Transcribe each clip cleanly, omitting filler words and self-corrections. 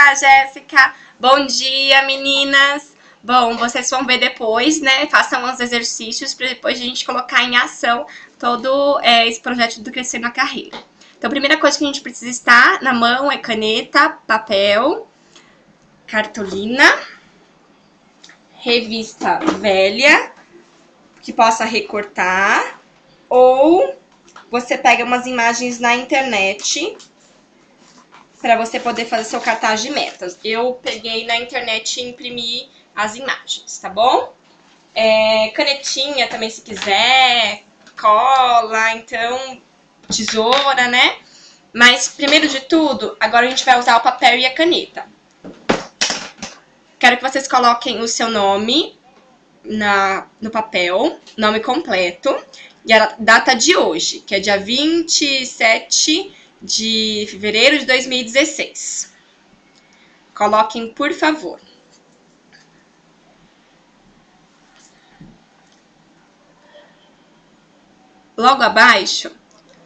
Olá, Jéssica! Bom dia, meninas! Bom, vocês vão ver depois, né? Façam os exercícios para depois a gente colocar em ação todo esse projeto do Crescer na Carreira. Então, a primeira coisa que a gente precisa estar na mão é caneta, papel, cartolina, revista velha, que possa recortar, ou você pega umas imagens na internet para você poder fazer seu cartaz de metas. Eu peguei na internet e imprimi as imagens, tá bom? Canetinha também, se quiser, cola, então, tesoura, né? Mas, primeiro de tudo, agora a gente vai usar o papel e a caneta. Quero que vocês coloquem o seu nome no papel, nome completo, e a data de hoje, que é dia 27 de fevereiro de 2016. Coloquem, por favor. Logo abaixo,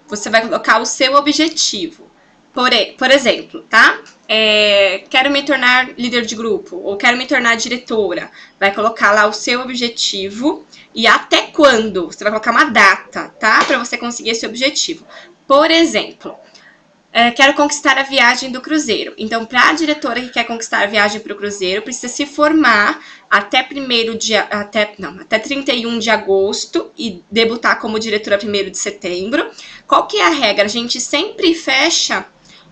você vai colocar o seu objetivo. Por exemplo, tá? Quero me tornar líder de grupo, ou quero me tornar diretora. Vai colocar lá o seu objetivo e até quando. Você vai colocar uma data, tá? Para você conseguir esse objetivo. Por exemplo, quero conquistar a viagem do cruzeiro. Então, para a diretora que quer conquistar a viagem para o cruzeiro, precisa se formar até 31 de agosto e debutar como diretora 1º de setembro. Qual que é a regra? A gente sempre fecha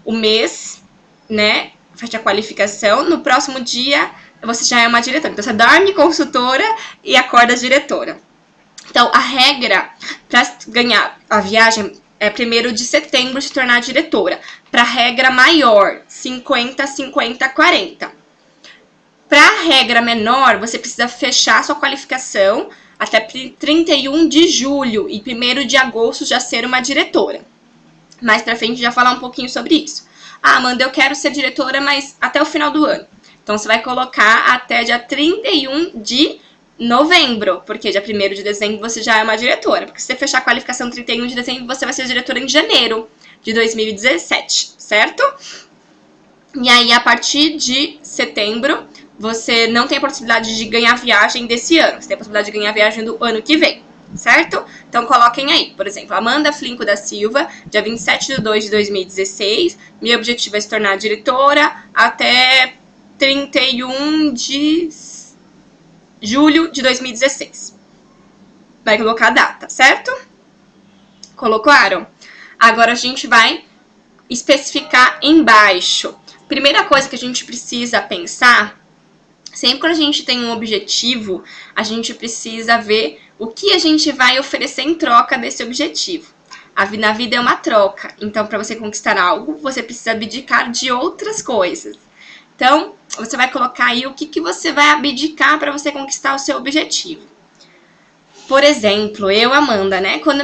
o mês, né? Fecha a qualificação. No próximo dia, você já é uma diretora. Então, você dorme consultora e acorda diretora. Então, a regra para ganhar a viagem é 1º de setembro se tornar diretora. Para regra maior, 50, 50, 40. Para regra menor, você precisa fechar sua qualificação até 31 de julho e 1º de agosto já ser uma diretora. Mais pra frente já falar um pouquinho sobre isso. Ah, Amanda, eu quero ser diretora, mas até o final do ano. Então, você vai colocar até dia 31 de novembro, porque dia 1º de dezembro você já é uma diretora. Porque se você fechar a qualificação 31 de dezembro, você vai ser diretora em janeiro de 2017, certo? E aí, a partir de setembro, você não tem a possibilidade de ganhar viagem desse ano. Você tem a possibilidade de ganhar viagem do ano que vem, certo? Então, coloquem aí, por exemplo, Amanda Flinco da Silva, dia 27 de 2 de 2016. Meu objetivo é se tornar diretora até 31 de julho de 2016. Vai colocar a data, certo? Colocaram? Agora a gente vai especificar embaixo. Primeira coisa que a gente precisa pensar, sempre quando a gente tem um objetivo, a gente precisa ver o que a gente vai oferecer em troca desse objetivo. Na vida é uma troca, então para você conquistar algo, você precisa abdicar de outras coisas. Então, você vai colocar aí o que você vai abdicar para você conquistar o seu objetivo. Por exemplo, eu, Amanda, né? Quando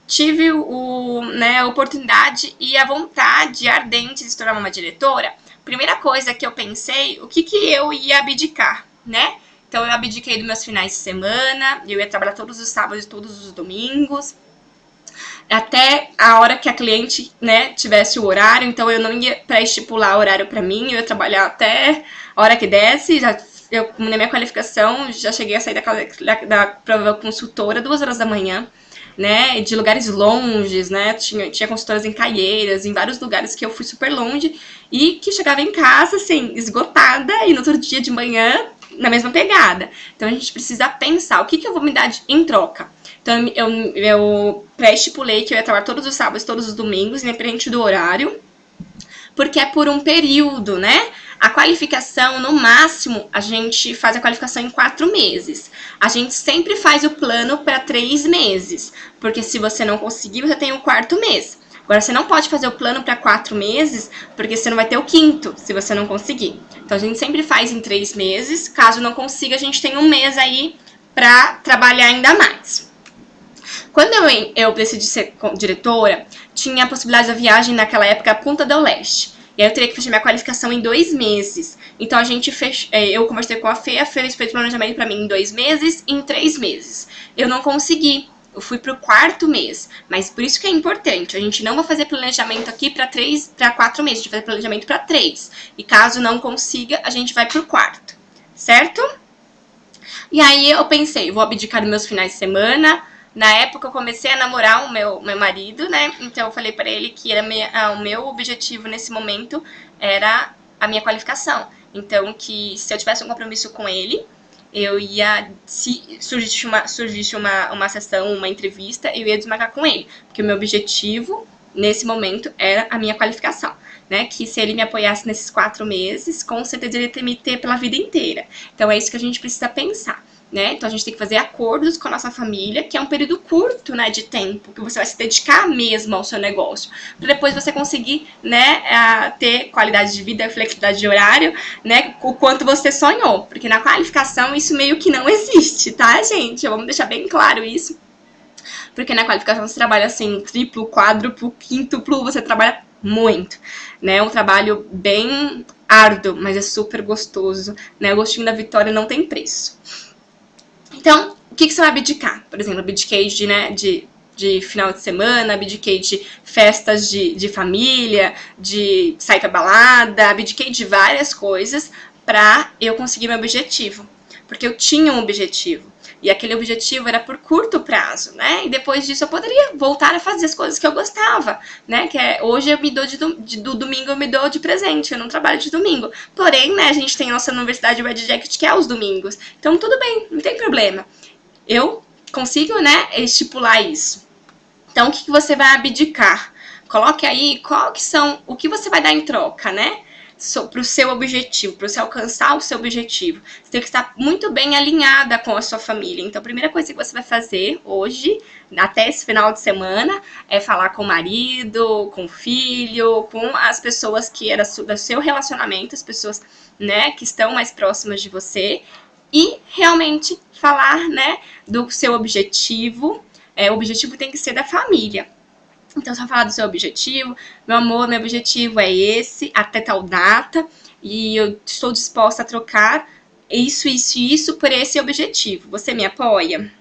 tive a oportunidade e a vontade ardente de se tornar uma diretora, primeira coisa que eu pensei, o que eu ia abdicar, né? Então, eu abdiquei dos meus finais de semana, eu ia trabalhar todos os sábados e todos os domingos, até a hora que a cliente, né, tivesse o horário. Então, eu não ia pré-estipular horário para mim, eu ia trabalhar até a hora que desse. Na minha qualificação, já cheguei a sair da prova consultora 2 horas da manhã, né, de lugares longes, né, tinha consultoras em Caieiras, em vários lugares que eu fui super longe, e que chegava em casa, assim, esgotada, e no outro dia de manhã, na mesma pegada. Então, a gente precisa pensar, o que eu vou me dar em troca? Então, eu pré-estipulei que eu ia trabalhar todos os sábados, todos os domingos, independente do horário, porque é por um período, né? A qualificação, no máximo, a gente faz a qualificação em 4 meses. A gente sempre faz o plano para 3 meses, porque se você não conseguir, você tem o 4º mês. Agora, você não pode fazer o plano para 4 meses, porque você não vai ter o 5º, se você não conseguir. Então, a gente sempre faz em 3 meses. Caso não consiga, a gente tem um mês aí para trabalhar ainda mais. Quando eu decidi ser diretora, tinha a possibilidade da viagem naquela época a Punta del Leste. E aí eu teria que fechar minha qualificação em 2 meses. Então eu conversei com a fez o planejamento para mim em 2 meses e em 3 meses. Eu não consegui. eu fui pro 4º mês, mas por isso que é importante, a gente não vai fazer planejamento aqui para 4 meses, a gente vai fazer planejamento para 3, e caso não consiga, a gente vai pro 4º, certo? E aí eu pensei, vou abdicar dos meus finais de semana. Na época eu comecei a namorar o meu marido, né? Então eu falei para ele que o meu objetivo nesse momento era a minha qualificação. Então que se eu tivesse um compromisso com ele, eu ia, se surgisse uma sessão, uma entrevista, eu ia desmarcar com ele. Porque o meu objetivo nesse momento era a minha qualificação. Né, que se ele me apoiasse nesses 4 meses, com certeza ele ia me ter pela vida inteira. Então é isso que a gente precisa pensar. Né? Então a gente tem que fazer acordos com a nossa família, que é um período curto, né, de tempo, que você vai se dedicar mesmo ao seu negócio, para depois você conseguir, né, ter qualidade de vida, flexibilidade de horário, né, o quanto você sonhou, porque na qualificação isso meio que não existe, tá, gente? Vamos deixar bem claro isso, porque na qualificação você trabalha assim, triplo, quádruplo, quíntuplo, você trabalha muito, né, é um trabalho bem árduo, mas é super gostoso, né, o gostinho da vitória não tem preço. Então, o que você vai abdicar? Por exemplo, abdiquei de final de semana, abdiquei de festas de família, de sair pra balada, abdiquei de várias coisas pra eu conseguir meu objetivo. Porque eu tinha um objetivo. E aquele objetivo era por curto prazo, né? E depois disso eu poderia voltar a fazer as coisas que eu gostava, né? Que é, hoje eu me dou do domingo, eu me dou de presente, eu não trabalho de domingo. Porém, né, a gente tem a nossa universidade Red Jacket, que é aos domingos. Então, tudo bem, não tem problema. Eu consigo, né, estipular isso. Então, o que você vai abdicar? Coloque aí o que você vai dar em troca, né? Para o seu objetivo, para você alcançar o seu objetivo. Você tem que estar muito bem alinhada com a sua família. Então, a primeira coisa que você vai fazer hoje, até esse final de semana, é falar com o marido, com o filho, com as pessoas que eram do seu relacionamento, as pessoas, né, que estão mais próximas de você, e realmente falar, né, do seu objetivo. O objetivo tem que ser da família. Então, você vai falar do seu objetivo. Meu amor, meu objetivo é esse, até tal data. E eu estou disposta a trocar isso, isso e isso por esse objetivo. Você me apoia?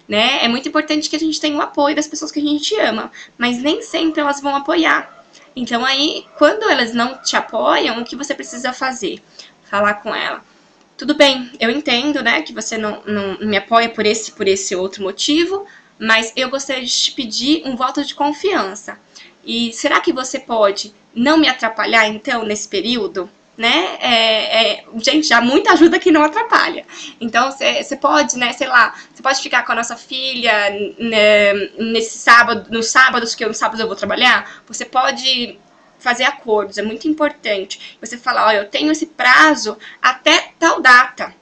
Né? É muito importante que a gente tenha o apoio das pessoas que a gente ama. Mas nem sempre elas vão apoiar. Então, aí, quando elas não te apoiam, o que você precisa fazer? Falar com ela. Tudo bem, eu entendo, né, que você não me apoia por esse outro motivo, mas eu gostaria de te pedir um voto de confiança. E será que você pode não me atrapalhar, então, nesse período? Né? Gente, já muita ajuda que não atrapalha. Então, você pode, né, sei lá, você pode ficar com a nossa filha, né, nesse sábado, nos sábados, que no sábado eu vou trabalhar. Você pode fazer acordos, é muito importante. Você falar, olha, eu tenho esse prazo até tal data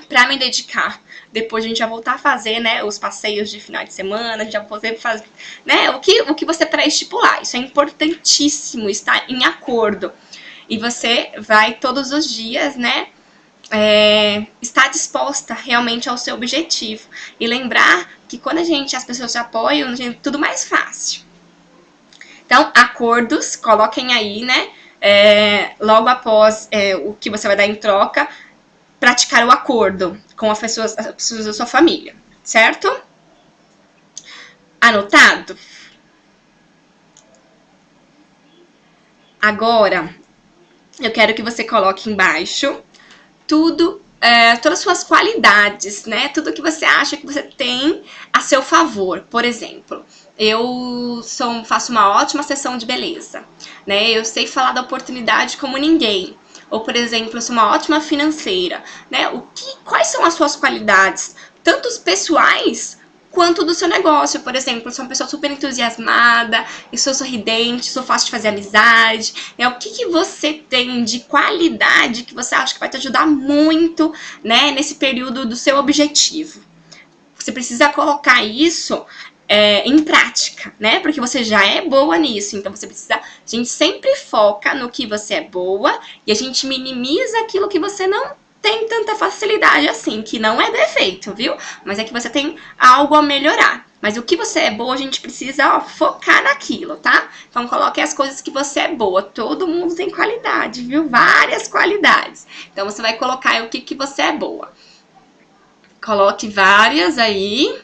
para me dedicar. Depois a gente vai voltar a fazer, né, os passeios de final de semana, a gente vai poder fazer, né, o que você pré-estipular. Isso é importantíssimo, estar em acordo. E você vai todos os dias, né, estar disposta realmente ao seu objetivo. E lembrar que quando as pessoas te apoiam, é tudo mais fácil. Então, acordos, coloquem aí, né, logo após o que você vai dar em troca, praticar o acordo com as pessoas da sua família, certo? Anotado? Agora, eu quero que você coloque embaixo todas as suas qualidades, né? Tudo que você acha que você tem a seu favor. Por exemplo, eu faço uma ótima sessão de beleza, né? Eu sei falar da oportunidade como ninguém. Ou, por exemplo, eu sou uma ótima financeira, né? Quais são as suas qualidades, tanto os pessoais quanto do seu negócio? Por exemplo, eu sou uma pessoa super entusiasmada, eu sou sorridente, sou fácil de fazer amizade. O que você tem de qualidade que você acha que vai te ajudar muito, né, nesse período do seu objetivo? Você precisa colocar isso em prática, né? Porque você já é boa nisso. Então, a gente sempre foca no que você é boa e a gente minimiza aquilo que você não tem tanta facilidade assim, que não é defeito, viu? Mas é que você tem algo a melhorar. Mas o que você é boa, a gente precisa focar naquilo, tá? Então, coloque as coisas que você é boa. Todo mundo tem qualidade, viu? Várias qualidades. Então, você vai colocar o que você é boa. Coloque várias aí.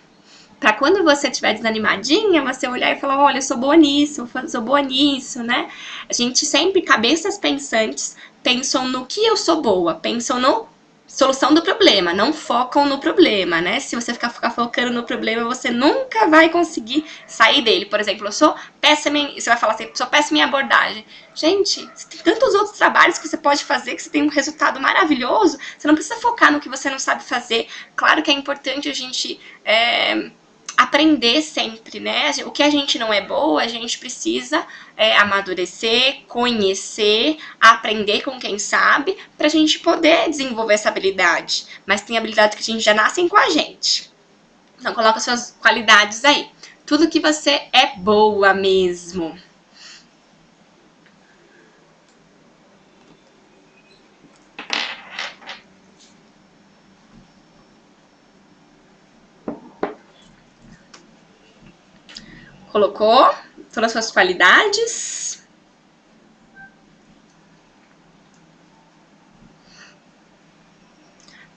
Pra quando você estiver desanimadinha, você olhar e falar, olha, eu sou boa nisso, sou boa nisso, né? A gente sempre, cabeças pensantes, pensam no que eu sou boa, pensam no solução do problema, não focam no problema, né? Se você ficar focando no problema, você nunca vai conseguir sair dele. Por exemplo, eu sou péssima você vai falar assim, sou péssima em abordagem. Gente, você tem tantos outros trabalhos que você pode fazer, que você tem um resultado maravilhoso, você não precisa focar no que você não sabe fazer. Claro que é importante a gente aprender sempre, né? O que a gente não é boa, a gente precisa amadurecer, conhecer, aprender com quem sabe, pra gente poder desenvolver essa habilidade. Mas tem habilidades que a gente já nascem com a gente. Então coloca suas qualidades aí. Tudo que você é boa mesmo. Colocou todas as suas qualidades.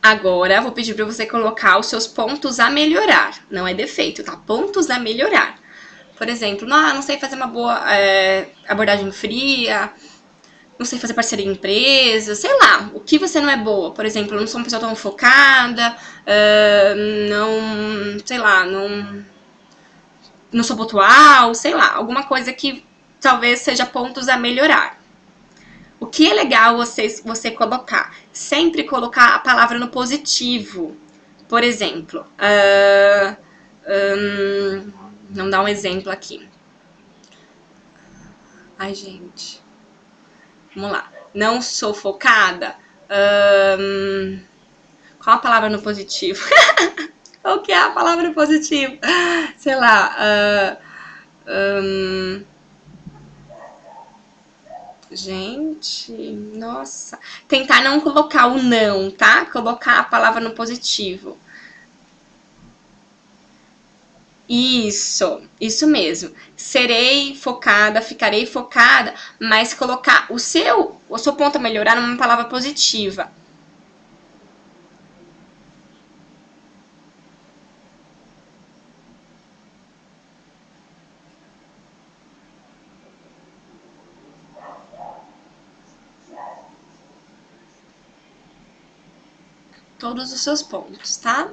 Agora, vou pedir para você colocar os seus pontos a melhorar. Não é defeito, tá? Pontos a melhorar. Por exemplo, não sei fazer uma boa abordagem fria, não sei fazer parceria em empresa, sei lá, o que você não é boa. Por exemplo, eu não sou uma pessoa tão focada, sei lá, não sou pontual, sei lá, alguma coisa que talvez seja pontos a melhorar. O que é legal você colocar? Sempre colocar a palavra no positivo. Por exemplo, vamos dar um exemplo aqui. Ai, gente. Vamos lá. Não sou focada. Qual a palavra no positivo? O que é a palavra no positivo? Sei lá. Gente, nossa. Tentar não colocar o não, tá? Colocar a palavra no positivo. Isso mesmo. Serei focada, ficarei focada, mas colocar o seu ponto a melhorar numa palavra positiva. Todos os seus pontos, tá?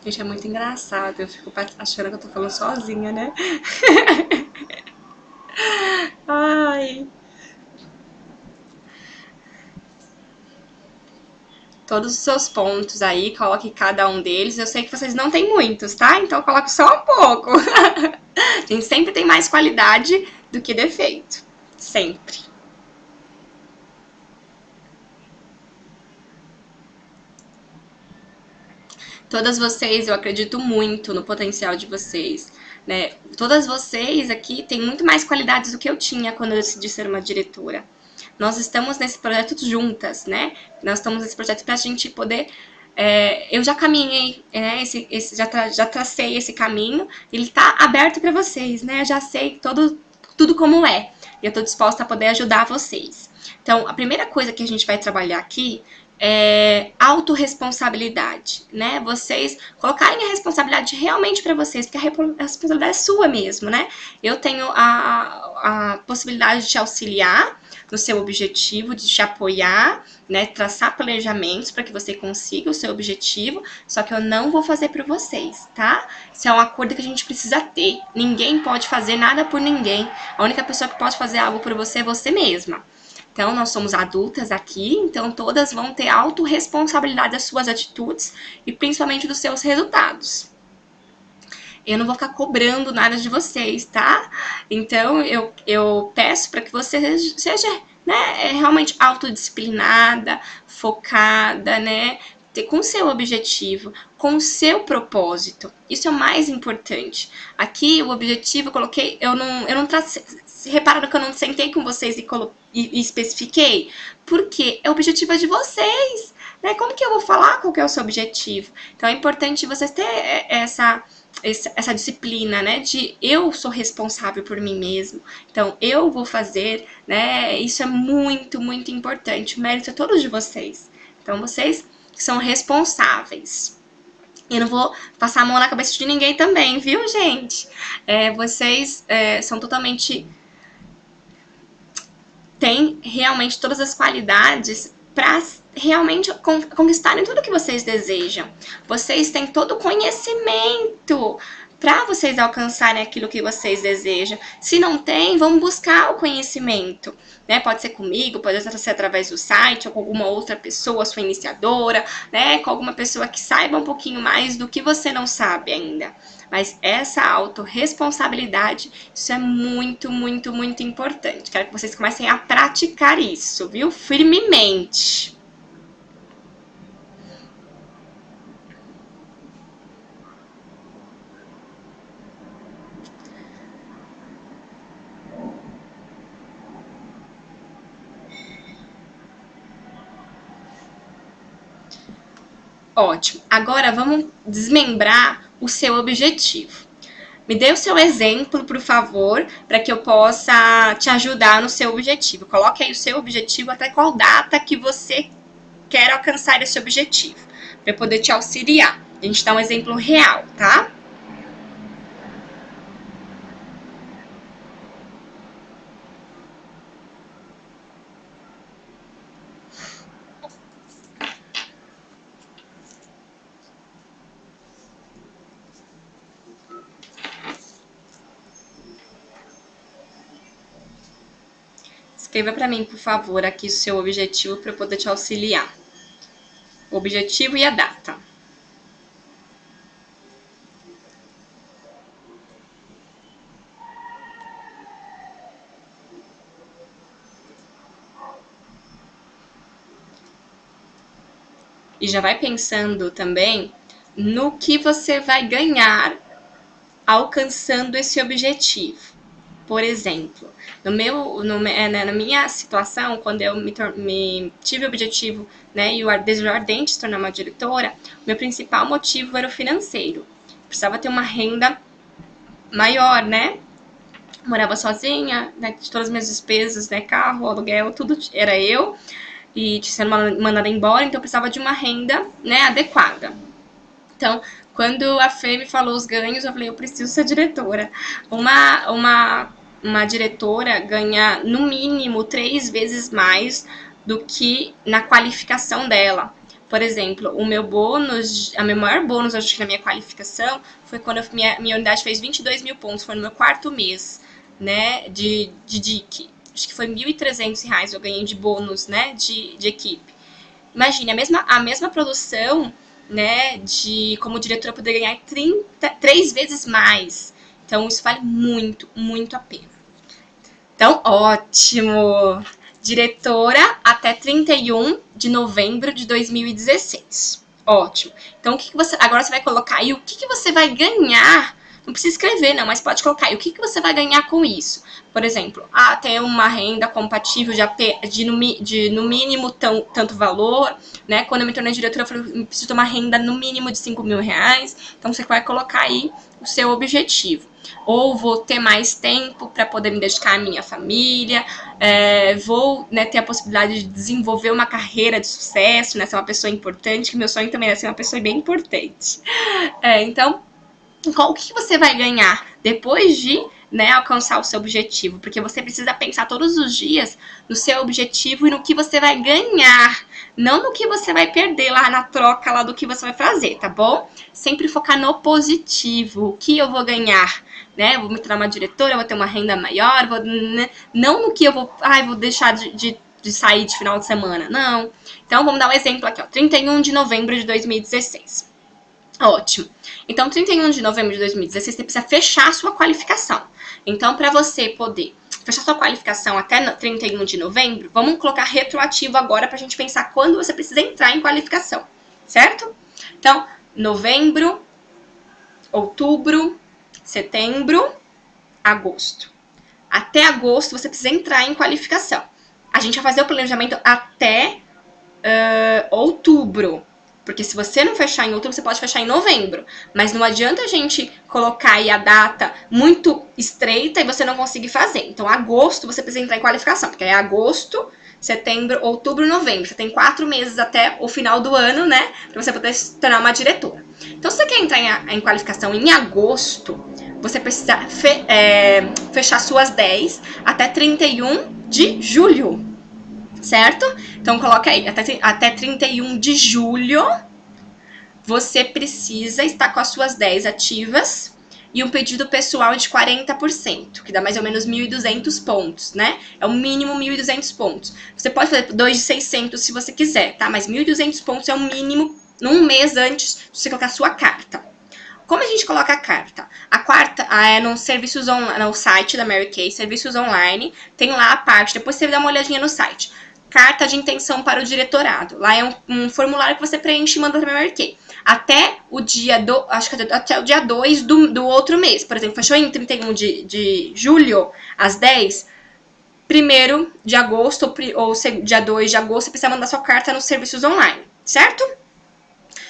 Gente, é muito engraçado. Eu fico achando que eu tô falando sozinha, né? Ai. Todos os seus pontos aí, coloque cada um deles. Eu sei que vocês não têm muitos, tá? Então coloque só um pouco. A gente sempre tem mais qualidade do que defeito. Sempre. Todas vocês, eu acredito muito no potencial de vocês, né? Todas vocês aqui têm muito mais qualidades do que eu tinha quando eu decidi ser uma diretora. Nós estamos nesse projeto juntas, né? Nós estamos nesse projeto pra gente poder... eu já caminhei, né? Já tracei esse caminho, ele tá aberto para vocês, né? Eu já sei tudo como é. E eu tô disposta a poder ajudar vocês. Então, a primeira coisa que a gente vai trabalhar aqui autorresponsabilidade, né? Vocês colocarem a responsabilidade realmente para vocês, porque a responsabilidade é sua mesmo, né? Eu tenho a possibilidade de te auxiliar no seu objetivo, de te apoiar, né? Traçar planejamentos para que você consiga o seu objetivo, só que eu não vou fazer por vocês, tá? Isso é um acordo que a gente precisa ter. Ninguém pode fazer nada por ninguém. A única pessoa que pode fazer algo por você é você mesma. Então, nós somos adultas aqui, então todas vão ter autorresponsabilidade das suas atitudes e principalmente dos seus resultados. Eu não vou ficar cobrando nada de vocês, tá? Então, eu peço para que você seja, né, realmente autodisciplinada, focada, né? Com o seu objetivo, com o seu propósito. Isso é o mais importante. Aqui, o objetivo, eu coloquei, eu não tracei. Repararam que eu não sentei com vocês e especifiquei? Porque o objetivo é de vocês, né? Como que eu vou falar qual que é o seu objetivo? Então, é importante vocês terem essa disciplina, né, de eu sou responsável por mim mesmo, então eu vou fazer, né, isso é muito, muito importante, o mérito é todo de vocês, então vocês são responsáveis. E não vou passar a mão na cabeça de ninguém também, viu, gente? Vocês são totalmente... têm realmente todas as qualidades para realmente conquistarem tudo que vocês desejam. Vocês têm todo o conhecimento para vocês alcançarem aquilo que vocês desejam. Se não tem, vão buscar o conhecimento. Né? Pode ser comigo, pode ser através do site, ou com alguma outra pessoa, sua iniciadora, né? Com alguma pessoa que saiba um pouquinho mais do que você não sabe ainda. Mas essa autorresponsabilidade, isso é muito, muito, muito importante. Quero que vocês comecem a praticar isso, viu? Firmemente. Ótimo. Agora vamos desmembrar o seu objetivo. Me dê o seu exemplo, por favor, para que eu possa te ajudar no seu objetivo. Coloque aí o seu objetivo, até qual data que você quer alcançar esse objetivo, para eu poder te auxiliar. A gente dá um exemplo real, tá? Escreva para mim, por favor, aqui o seu objetivo para eu poder te auxiliar. O objetivo e a data. E já vai pensando também no que você vai ganhar alcançando esse objetivo. Por exemplo, na minha situação, quando eu tive o objetivo, né, e o desejo ardente de se tornar uma diretora, o meu principal motivo era o financeiro. Eu precisava ter uma renda maior, né? Eu morava sozinha, né, de todas as minhas despesas, né, carro, aluguel, tudo era eu, e sendo mandada embora, então eu precisava de uma renda, né, adequada. Então, quando a Fê me falou os ganhos, eu falei, eu preciso ser diretora. Uma diretora ganha, no mínimo, 3 vezes mais do que na qualificação dela. Por exemplo, o meu bônus, o meu maior bônus, acho que na minha qualificação, foi quando minha unidade fez 22 mil pontos, foi no meu 4º mês, né, de DIC. Acho que foi R$1.300 eu ganhei de bônus, né, de equipe. Imagine, a mesma produção, né, como diretora poder ganhar 3 vezes mais. Então, isso vale muito, muito a pena. Então, ótimo! Diretora até 31 de novembro de 2016. Ótimo. Então, agora você vai colocar aí o que você vai ganhar. Não precisa escrever, não, mas pode colocar aí o que você vai ganhar com isso. Por exemplo, ter uma renda compatível de no mínimo tanto valor, né? Quando eu me tornei diretora, eu falei, eu preciso ter uma renda no mínimo de R$5.000. Então, você vai colocar aí o seu objetivo. Ou vou ter mais tempo para poder me dedicar à minha família, vou, né, ter a possibilidade de desenvolver uma carreira de sucesso, né, ser uma pessoa importante, que meu sonho também é ser uma pessoa bem importante. Então, o que você vai ganhar depois de, né, alcançar o seu objetivo? Porque você precisa pensar todos os dias no seu objetivo e no que você vai ganhar, não no que você vai perder lá na troca lá do que você vai fazer, tá bom? Sempre focar no positivo, o que eu vou ganhar, né? Eu vou me tornar uma diretora, eu vou ter uma renda maior, né? Não no que eu vou deixar de sair de final de semana, não. Então, vamos dar um exemplo aqui, ó, 31 de novembro de 2016. Ótimo. Então, 31 de novembro de 2016, você precisa fechar a sua qualificação. Então, para você poder fechar sua qualificação até 31 de novembro, vamos colocar retroativo agora para a gente pensar quando você precisa entrar em qualificação, certo? Então, novembro, outubro, setembro, agosto. Até agosto você precisa entrar em qualificação. A gente vai fazer o planejamento até outubro. Porque se você não fechar em outubro, você pode fechar em novembro. Mas não adianta a gente colocar aí a data muito estreita e você não conseguir fazer. Então, agosto, você precisa entrar em qualificação. Porque é agosto, setembro, outubro, novembro. Você tem 4 meses até o final do ano, né? Pra você poder se tornar uma diretora. Então, se você quer entrar em qualificação em agosto, você precisa fechar suas 10 até 31 de julho. Certo? Então, coloca aí, até 31 de julho, você precisa estar com as suas 10 ativas e um pedido pessoal de 40%, que dá mais ou menos 1.200 pontos, né? É o mínimo 1.200 pontos. Você pode fazer 2 de 600 se você quiser, tá? Mas 1.200 pontos é o mínimo num mês antes de você colocar a sua carta. Como a gente coloca a carta? A carta é no site da Mary Kay, serviços online, tem lá a parte, depois você dá uma olhadinha no site. Carta de intenção para o diretorado. Lá é um formulário que você preenche e manda para a Mary Kay. Até o dia até o dia 2 do outro mês. Por exemplo, fechou em 31 de julho, às 10, 1º de agosto ou dia 2 de agosto, você precisa mandar sua carta nos serviços online, certo?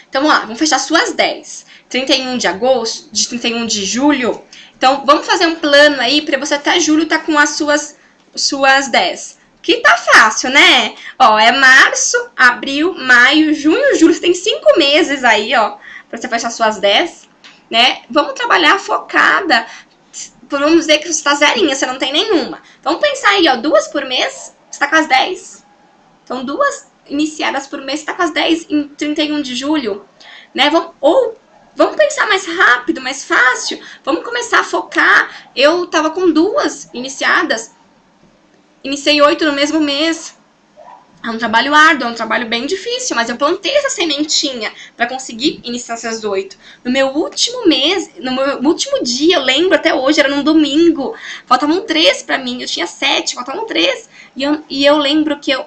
Então, vamos lá, vamos fechar suas 10. 31 de agosto, de 31 de julho. Então, vamos fazer um plano aí para você até julho tá com as suas 10. Que tá fácil, né? Ó, é março, abril, maio, junho, julho. Você tem 5 meses aí, ó, pra você fechar suas 10, né? Vamos trabalhar focada. Vamos dizer que você tá zerinha, você não tem nenhuma. Vamos pensar aí, ó, 2 por mês, você tá com as 10. Então, 2 iniciadas por mês, você tá com as 10 em 31 de julho, né? Vamos pensar mais rápido, mais fácil. Vamos começar a focar. Eu tava com 2 iniciadas. Iniciei 8 no mesmo mês. É um trabalho árduo, é um trabalho bem difícil, mas eu plantei essa sementinha para conseguir iniciar essas 8. No meu último mês, no meu último dia, eu lembro até hoje, era num domingo, faltavam 3 para mim, eu tinha 7, faltavam 3. E eu lembro que eu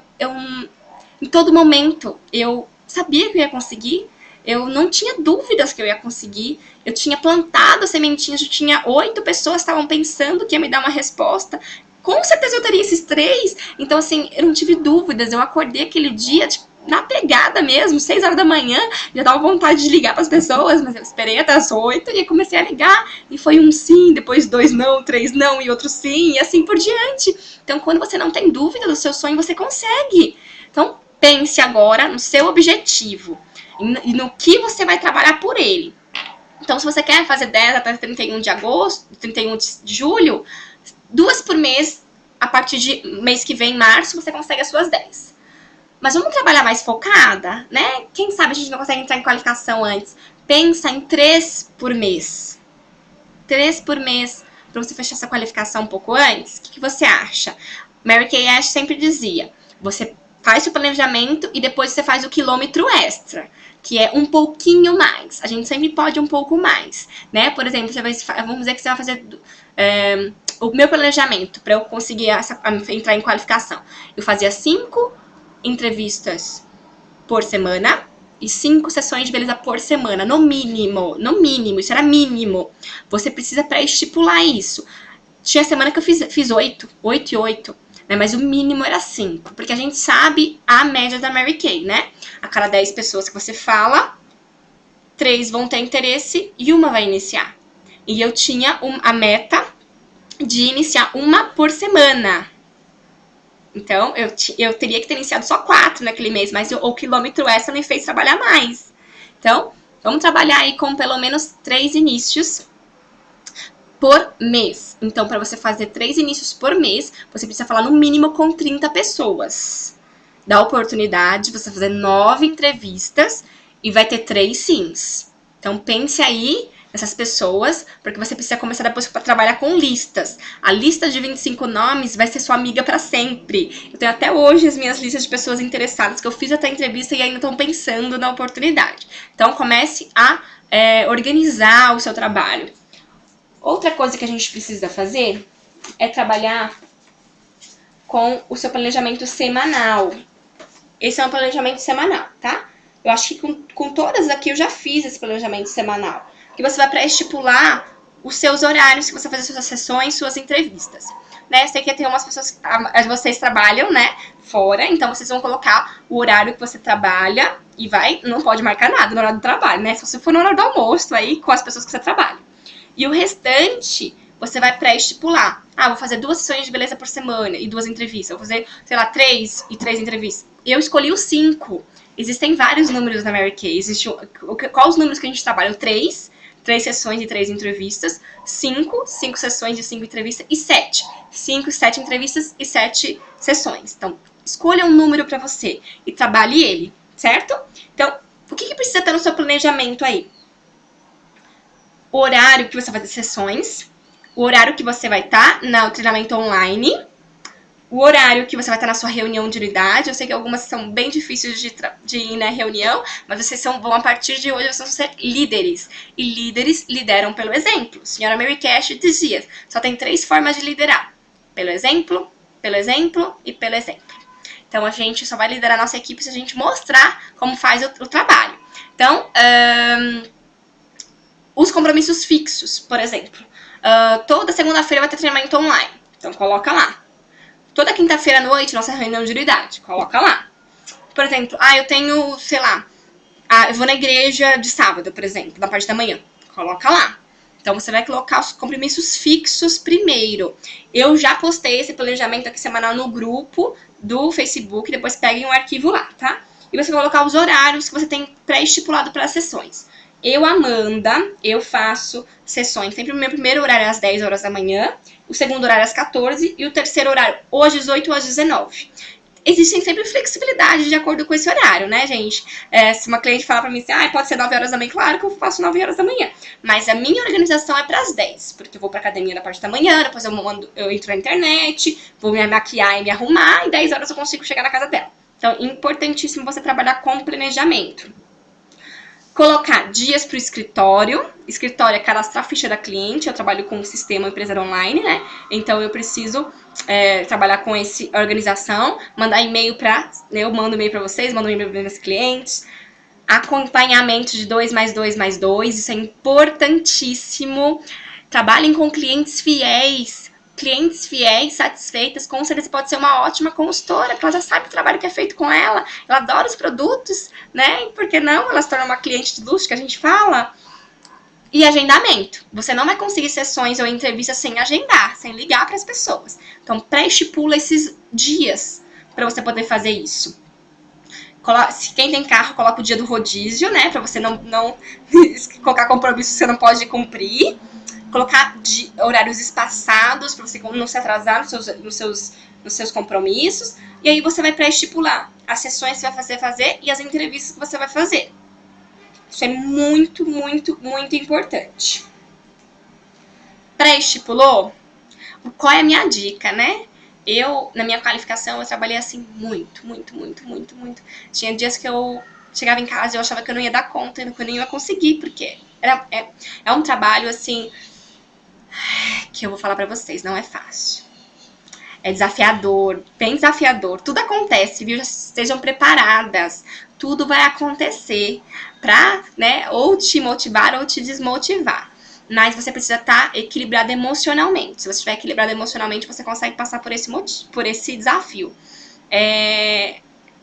em todo momento, eu sabia que eu ia conseguir, eu não tinha dúvidas que eu ia conseguir, eu tinha plantado a sementinha, já tinha 8 pessoas que estavam pensando que ia me dar uma resposta. Com certeza eu teria esses 3. Então, assim, eu não tive dúvidas. Eu acordei aquele dia, tipo, na pegada mesmo, 6 horas da manhã. Já dava vontade de ligar para as pessoas, mas eu esperei até as 8 e comecei a ligar. E foi um sim, depois 2 não, 3 não e outro sim, e assim por diante. Então, quando você não tem dúvida do seu sonho, você consegue. Então, pense agora no seu objetivo e no que você vai trabalhar por ele. Então, se você quer fazer 10 até 31 de agosto, 31 de julho, 2 por mês, a partir de mês que vem, março, você consegue as suas 10. Mas vamos trabalhar mais focada, né? Quem sabe a gente não consegue entrar em qualificação antes. Pensa em 3 por mês. 3 por mês, para você fechar essa qualificação um pouco antes. O que você acha? Mary Kay Ash sempre dizia, você faz o planejamento e depois você faz o quilômetro extra, que é um pouquinho mais. A gente sempre pode um pouco mais, né? Por exemplo, vamos dizer que você vai fazer o meu planejamento para eu conseguir entrar em qualificação. Eu fazia 5 entrevistas por semana e 5 sessões de beleza por semana, no mínimo, isso era mínimo. Você precisa pré-estipular isso. Tinha semana que eu fiz 8 e 8. Né, mas o mínimo era 5, porque a gente sabe a média da Mary Kay, né? A cada 10 pessoas que você fala, 3 vão ter interesse e 1 vai iniciar. E eu tinha a meta de iniciar 1 por semana. Então, eu teria que ter iniciado só 4 naquele mês, mas o quilômetro extra me fez trabalhar mais. Então, vamos trabalhar aí com pelo menos 3 inícios por mês. Então, para você fazer 3 inícios por mês, você precisa falar no mínimo com 30 pessoas. Dá oportunidade de você fazer 9 entrevistas e vai ter 3 sims. Então, pense aí nessas pessoas, porque você precisa começar depois a trabalhar com listas. A lista de 25 nomes vai ser sua amiga para sempre. Eu tenho até hoje as minhas listas de pessoas interessadas que eu fiz até a entrevista e ainda estão pensando na oportunidade. Então, comece a organizar o seu trabalho. Outra coisa que a gente precisa fazer é trabalhar com o seu planejamento semanal. Esse é um planejamento semanal, tá? Eu acho que com todas aqui eu já fiz esse planejamento semanal. Que você vai pré-estipular os seus horários que você vai fazer suas sessões, suas entrevistas. Né? Sei que tem umas pessoas que vocês trabalham, né, fora, então vocês vão colocar o horário que você trabalha E não pode marcar nada no horário do trabalho, né? Se você for no horário do almoço, aí com as pessoas que você trabalha. E o restante, você vai pré-estipular. Vou fazer 2 sessões de beleza por semana e 2 entrevistas. Vou fazer, 3 e 3 entrevistas. Eu escolhi os 5. Existem vários números na Mary Kay. Qual os números que a gente trabalha? 3 sessões e 3 entrevistas. 5 sessões de 5 entrevistas. E 7. 5 e 7 entrevistas e 7 sessões. Então, escolha um número para você e trabalhe ele, certo? Então, o que precisa ter no seu planejamento aí? O horário que você vai fazer sessões, o horário que você vai estar no treinamento online, o horário que você vai estar na sua reunião de unidade. Eu sei que algumas são bem difíceis de ir na reunião, mas vocês vão, a partir de hoje, vocês vão ser líderes. E líderes lideram pelo exemplo. Senhora Mary Cash dizia, só tem 3 formas de liderar. Pelo exemplo e pelo exemplo. Então, a gente só vai liderar a nossa equipe se a gente mostrar como faz o trabalho. Então, os compromissos fixos, por exemplo. Toda segunda-feira vai ter treinamento online. Então, coloca lá. Toda quinta-feira à noite, nossa reunião de unidade. Coloca lá. Por exemplo, eu tenho, sei lá, eu vou na igreja de sábado, por exemplo, na parte da manhã. Coloca lá. Então, você vai colocar os compromissos fixos primeiro. Eu já postei esse planejamento aqui semanal no grupo do Facebook. Depois peguem um arquivo lá, tá? E você vai colocar os horários que você tem pré-estipulado para as sessões. Eu, Amanda, eu faço sessões. Sempre o meu primeiro horário é às 10 horas da manhã. O segundo horário é às 14. E o terceiro horário, ou às 18 ou às 19. Existem sempre flexibilidade de acordo com esse horário, né, gente? Se uma cliente falar pra mim assim, pode ser 9 horas da manhã, claro que eu faço 9 horas da manhã. Mas a minha organização é pras 10, porque eu vou pra academia na parte da manhã, depois eu entro na internet, vou me maquiar e me arrumar, e 10 horas eu consigo chegar na casa dela. Então, importantíssimo você trabalhar com planejamento. Colocar dias para o escritório. Escritório é cadastrar a ficha da cliente. Eu trabalho com um sistema empresário online, né? Então, eu preciso trabalhar com essa organização. Mandar e-mail eu mando e-mail para vocês, mando e-mail para meus clientes. Acompanhamento de 2+2+2. Isso é importantíssimo. Trabalhem com clientes fiéis. Clientes fiéis, satisfeitas, com certeza pode ser uma ótima consultora, porque ela já sabe o trabalho que é feito com ela adora os produtos, né? E por que não? Ela se torna uma cliente de luxo, que a gente fala. E agendamento. Você não vai conseguir sessões ou entrevistas sem agendar, sem ligar para as pessoas. Então, pré-estipula esses dias para você poder fazer isso. Se quem tem carro, coloca o dia do rodízio, né? Para você não colocar compromisso que você não pode cumprir. Colocar horários espaçados para você não se atrasar nos seus compromissos. E aí você vai pré-estipular as sessões que você vai fazer e as entrevistas que você vai fazer. Isso é muito, muito, muito importante. Pré-estipulou? Qual é a minha dica, né? Na minha qualificação, eu trabalhei assim muito, muito, muito, muito, muito. Tinha dias que eu chegava em casa e eu achava que eu não ia dar conta, que eu não ia conseguir, porque é um trabalho, assim, que eu vou falar pra vocês, não é fácil. É desafiador, bem desafiador. Tudo acontece, viu? Já estejam preparadas. Tudo vai acontecer pra, né, ou te motivar ou te desmotivar. Mas você precisa estar equilibrado emocionalmente. Se você estiver equilibrado emocionalmente, você consegue passar por esse desafio.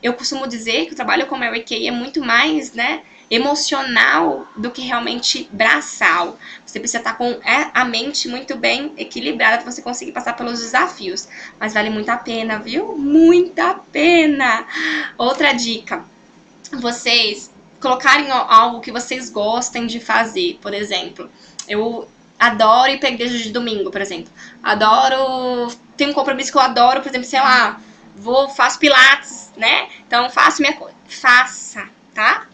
Eu costumo dizer que o trabalho com Mary Kay é muito mais, né, emocional do que realmente braçal. Você precisa estar com a mente muito bem equilibrada para você conseguir passar pelos desafios. Mas vale muito a pena, viu? Muita pena! Outra dica. Vocês colocarem algo que vocês gostem de fazer. Por exemplo, eu adoro ir pra igreja de domingo, por exemplo. Tem um compromisso que eu adoro, por exemplo, sei lá, faço pilates, né? Então, faço minha coisa. Faça, tá?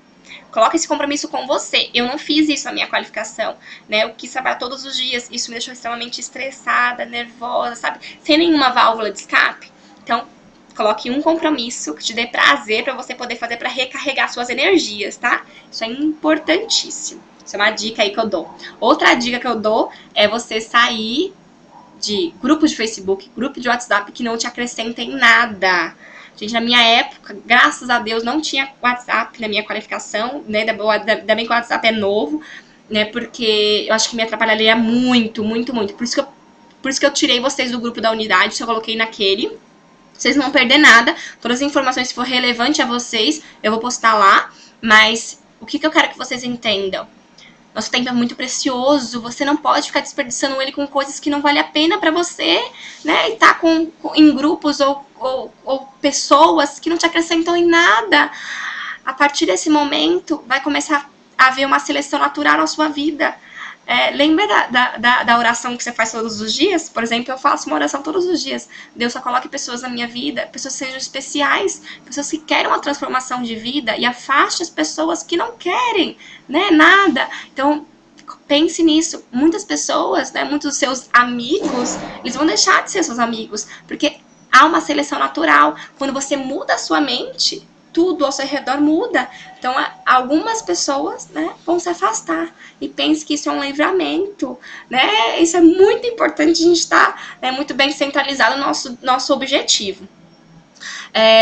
Coloca esse compromisso com você. Eu não fiz isso na minha qualificação, né? Eu quis trabalhar todos os dias. Isso me deixou extremamente estressada, nervosa, sabe? Sem nenhuma válvula de escape. Então, coloque um compromisso que te dê prazer pra você poder fazer pra recarregar suas energias, tá? Isso é importantíssimo. Isso é uma dica aí que eu dou. Outra dica que eu dou é você sair de grupos de Facebook, grupo de WhatsApp que não te acrescentem nada. Gente, na minha época, graças a Deus, não tinha WhatsApp na minha qualificação, né? Ainda bem que o WhatsApp é novo, né? Porque eu acho que me atrapalharia muito, muito, muito. Por isso que eu tirei vocês do grupo da unidade, só coloquei naquele. Vocês não vão perder nada. Todas as informações, se for relevante a vocês, eu vou postar lá. Mas o que eu quero que vocês entendam? Nosso tempo é muito precioso, você não pode ficar desperdiçando ele com coisas que não vale a pena pra você, né? E tá em grupos ou pessoas que não te acrescentam em nada. A partir desse momento, vai começar a haver uma seleção natural na sua vida. Lembra da oração que você faz todos os dias? Por exemplo, eu faço uma oração todos os dias. Deus só coloque pessoas na minha vida, pessoas que sejam especiais, pessoas que querem uma transformação de vida e afaste as pessoas que não querem, né, nada. Então, pense nisso. Muitas pessoas, né, muitos dos seus amigos, eles vão deixar de ser seus amigos, porque há uma seleção natural. Quando você muda a sua mente, tudo ao seu redor muda. Então, algumas pessoas, né, vão se afastar. E pense que isso é um livramento, né? Isso é muito importante, a gente estar muito bem centralizado no nosso objetivo.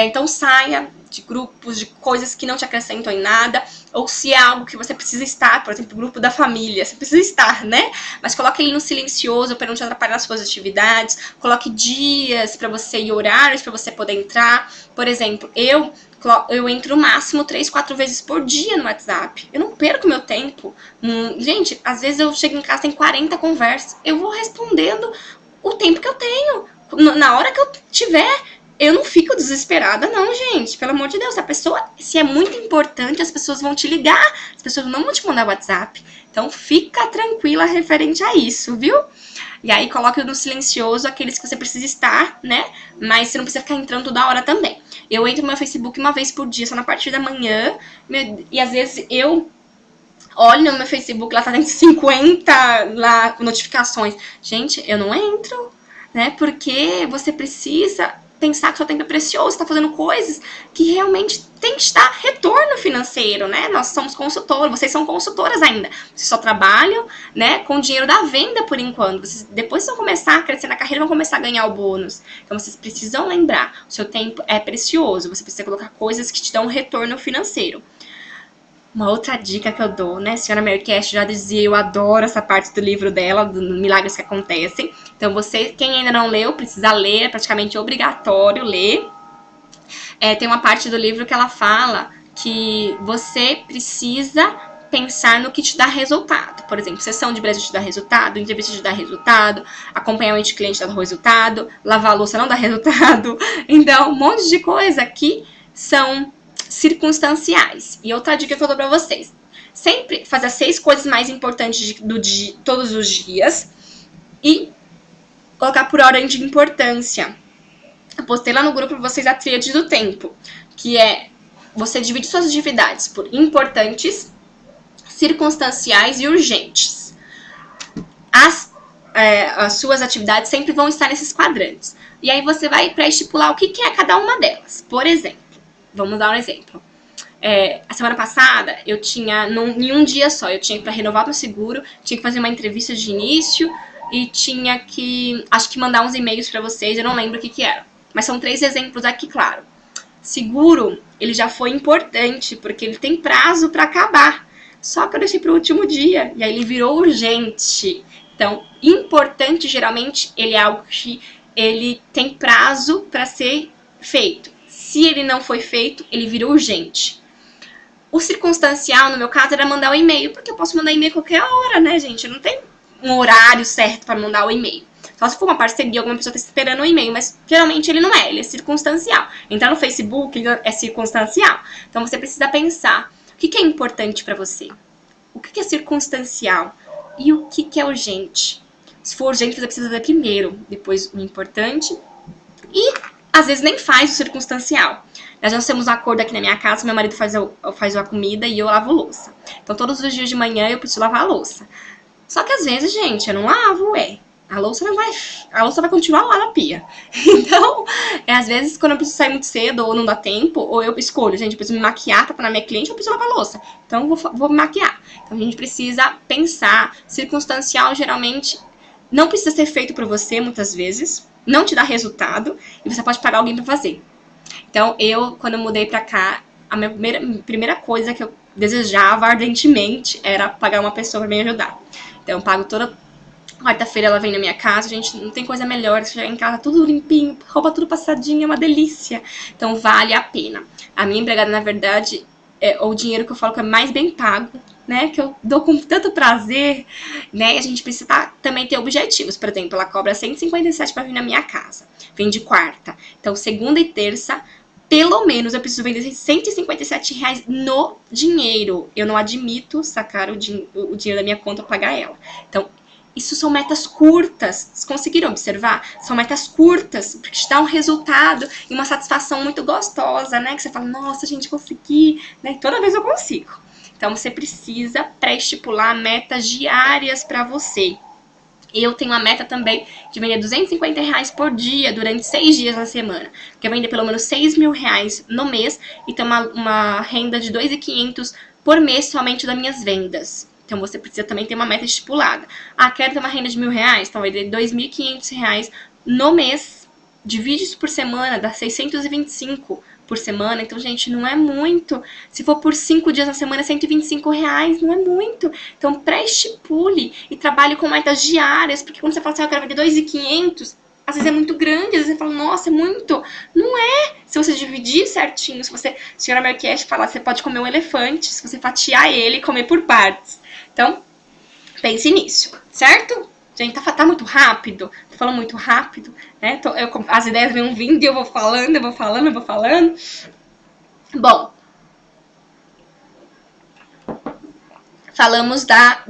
Então, saia de grupos, de coisas que não te acrescentam em nada, ou se é algo que você precisa estar, por exemplo, o grupo da família, você precisa estar, né? Mas coloque ele no silencioso para não te atrapalhar nas suas atividades, coloque dias para você e horários para você poder entrar. Por exemplo, eu entro no máximo 3, 4 vezes por dia no WhatsApp. Eu não perco meu tempo. Gente, às vezes eu chego em casa, tem 40 conversas. Eu vou respondendo o tempo que eu tenho. Na hora que eu tiver, eu não fico desesperada, não, gente. Pelo amor de Deus, se é muito importante, as pessoas vão te ligar. As pessoas não vão te mandar WhatsApp. Então, fica tranquila referente a isso, viu? E aí, coloque no silencioso aqueles que você precisa estar, né? Mas você não precisa ficar entrando toda hora também. Eu entro no meu Facebook uma vez por dia, só na parte da manhã. E às vezes eu olho no meu Facebook, lá tá dentro de 50 lá, notificações. Gente, eu não entro, né? Porque você precisa pensar que seu tempo é precioso, está fazendo coisas que realmente tem que dar retorno financeiro, né? Nós somos consultoras, vocês são consultoras ainda. Vocês só trabalham, né, com o dinheiro da venda por enquanto. Depois vão começar a crescer na carreira, vão começar a ganhar o bônus. Então vocês precisam lembrar, o seu tempo é precioso, você precisa colocar coisas que te dão retorno financeiro. Uma outra dica que eu dou, né? A senhora Mary Cash já dizia, eu adoro essa parte do livro dela, dos milagres que acontecem. Então, quem ainda não leu, precisa ler, é praticamente obrigatório ler. Tem uma parte do livro que ela fala que você precisa pensar no que te dá resultado. Por exemplo, sessão de beleza te dá resultado, entrevista te dá resultado, acompanhamento de cliente dá resultado, lavar a louça não dá resultado. Então, um monte de coisa que são circunstanciais. E outra dica que eu dou pra vocês: sempre fazer as 6 coisas mais importantes todos os dias e colocar por ordem de importância. Eu postei lá no grupo pra vocês a tríade do tempo, que é você divide suas atividades por importantes, circunstanciais e urgentes. As suas atividades sempre vão estar nesses quadrantes. E aí você vai pré-estipular o que é cada uma delas. Por exemplo, vamos dar um exemplo. A semana passada, eu tinha, em um dia só, eu tinha para renovar meu seguro, tinha que fazer uma entrevista de início e tinha que, acho que mandar uns e-mails para vocês, eu não lembro o que era. Mas são 3 exemplos aqui, claro. Seguro, ele já foi importante, porque ele tem prazo para acabar. Só que eu deixei para o último dia, e aí ele virou urgente. Então, importante, geralmente, ele é algo que ele tem prazo para ser feito. Se ele não foi feito, ele virou urgente. O circunstancial, no meu caso, era mandar um e-mail, porque eu posso mandar e-mail qualquer hora, né, gente? Eu não tenho um horário certo para mandar o e-mail. Só se for uma parceria, alguma pessoa está esperando um e-mail, mas geralmente ele não é, ele é circunstancial. Entrar no Facebook é circunstancial. Então você precisa pensar, o que é importante para você? O que é circunstancial? E o que é urgente? Se for urgente, você precisa fazer primeiro, depois o importante. E às vezes nem faz o circunstancial. Nós temos um acordo aqui na minha casa, meu marido faz a comida e eu lavo louça. Então todos os dias de manhã eu preciso lavar a louça. Só que às vezes, gente, eu não lavo, a louça vai continuar lá na pia. Então, às vezes, quando eu preciso sair muito cedo, ou não dá tempo, ou eu escolho, gente, eu preciso me maquiar pra estar na minha cliente, ou eu preciso lavar a louça. Então, eu vou me maquiar. Então, a gente precisa pensar. Circunstancial, geralmente, não precisa ser feito por você, muitas vezes. Não te dá resultado, e você pode pagar alguém pra fazer. Então, quando eu mudei pra cá, a minha primeira coisa que eu desejava ardentemente era pagar uma pessoa pra me ajudar. Então, eu pago toda quarta-feira, ela vem na minha casa, gente, não tem coisa melhor que chegar em casa tudo limpinho, roupa tudo passadinha, é uma delícia. Então, vale a pena. A minha empregada, na verdade, ou o dinheiro que eu falo que é mais bem pago, né, que eu dou com tanto prazer, né, a gente precisa também ter objetivos. Por exemplo, ela cobra 157 para vir na minha casa, vem de quarta. Então, segunda e terça, pelo menos eu preciso vender R$157 no dinheiro. Eu não admito sacar o dinheiro da minha conta para pagar ela. Então, isso são metas curtas. Vocês conseguiram observar? São metas curtas, porque te dá um resultado e uma satisfação muito gostosa, né? Que você fala, nossa, gente, consegui, né? E toda vez eu consigo. Então, você precisa pré-estipular metas diárias para você. Eu tenho uma meta também de vender R$250 por dia durante 6 dias na semana. Que é vender pelo menos R$6.000 no mês e ter uma renda de R$2.500 por mês somente das minhas vendas. Então, você precisa também ter uma meta estipulada. Ah, quero ter uma renda de R$1.000? Então, vai ter R$2.500 no mês. Divide isso por semana, dá 625 por semana. Então, gente, não é muito. Se for por 5 dias na semana, R$125, não é muito. Então, pré-estipule e trabalhe com metas diárias. Porque quando você fala assim, eu quero vender 2.500, às vezes é muito grande. Às vezes você fala, nossa, é muito. Não é. Se você dividir certinho, se você, a senhora Marquette fala, você pode comer um elefante. Se você fatiar ele e comer por partes. Então, pense nisso, certo? Gente, tá muito rápido, tô falando muito rápido, né? As ideias vão vindo e eu vou falando. Bom, falamos da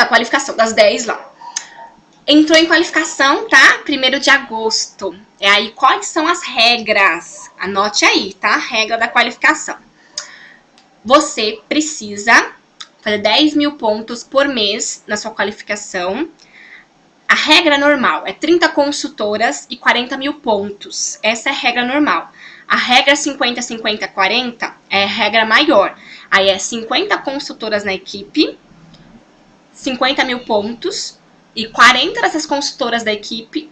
qualificação, das 10 lá. Entrou em qualificação, tá? 1º de agosto. Aí, quais são as regras? Anote aí, tá? Regra da qualificação. Você precisa fazer 10.000 pontos por mês na sua qualificação. A regra normal é 30 consultoras e 40.000 pontos. Essa é a regra normal. A regra 50, 50, 40 é a regra maior. Aí é 50 consultoras na equipe, 50.000 pontos e 40 dessas consultoras da equipe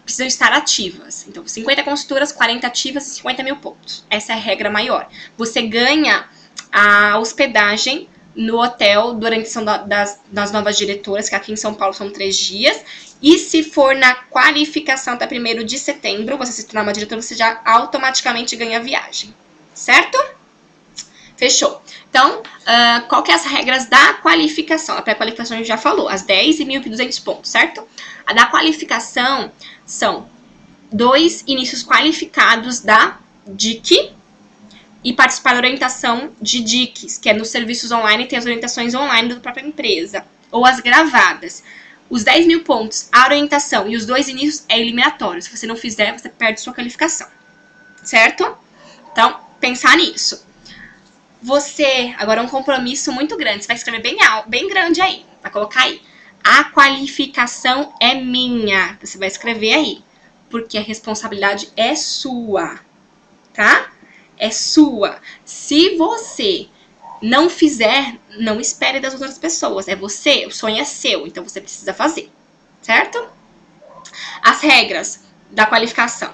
precisam estar ativas. Então, 50 consultoras, 40 ativas e 50.000 pontos. Essa é a regra maior. Você ganha a hospedagem no hotel durante a sessão das novas diretoras, que aqui em São Paulo são 3 dias. E se for na qualificação até 1º de setembro, você se tornar uma diretora, você já automaticamente ganha a viagem. Certo? Fechou. Então, qual que é as regras da qualificação? A pré-qualificação a gente já falou, as 10 e 1.200 pontos, certo? A da qualificação são 2 inícios qualificados da DIC e participar da orientação de DICs, que é nos serviços online, tem as orientações online da própria empresa, ou as gravadas. Os 10.000 pontos, a orientação e os 2 inícios é eliminatório. Se você não fizer, você perde sua qualificação. Certo? Então, pensar nisso. Você, agora um compromisso muito grande, você vai escrever bem grande aí, vai colocar aí. A qualificação é minha. Você vai escrever aí, porque a responsabilidade é sua, tá? É sua. Se você não fizer, não espere das outras pessoas. É você, o sonho é seu, então você precisa fazer, certo? As regras da qualificação.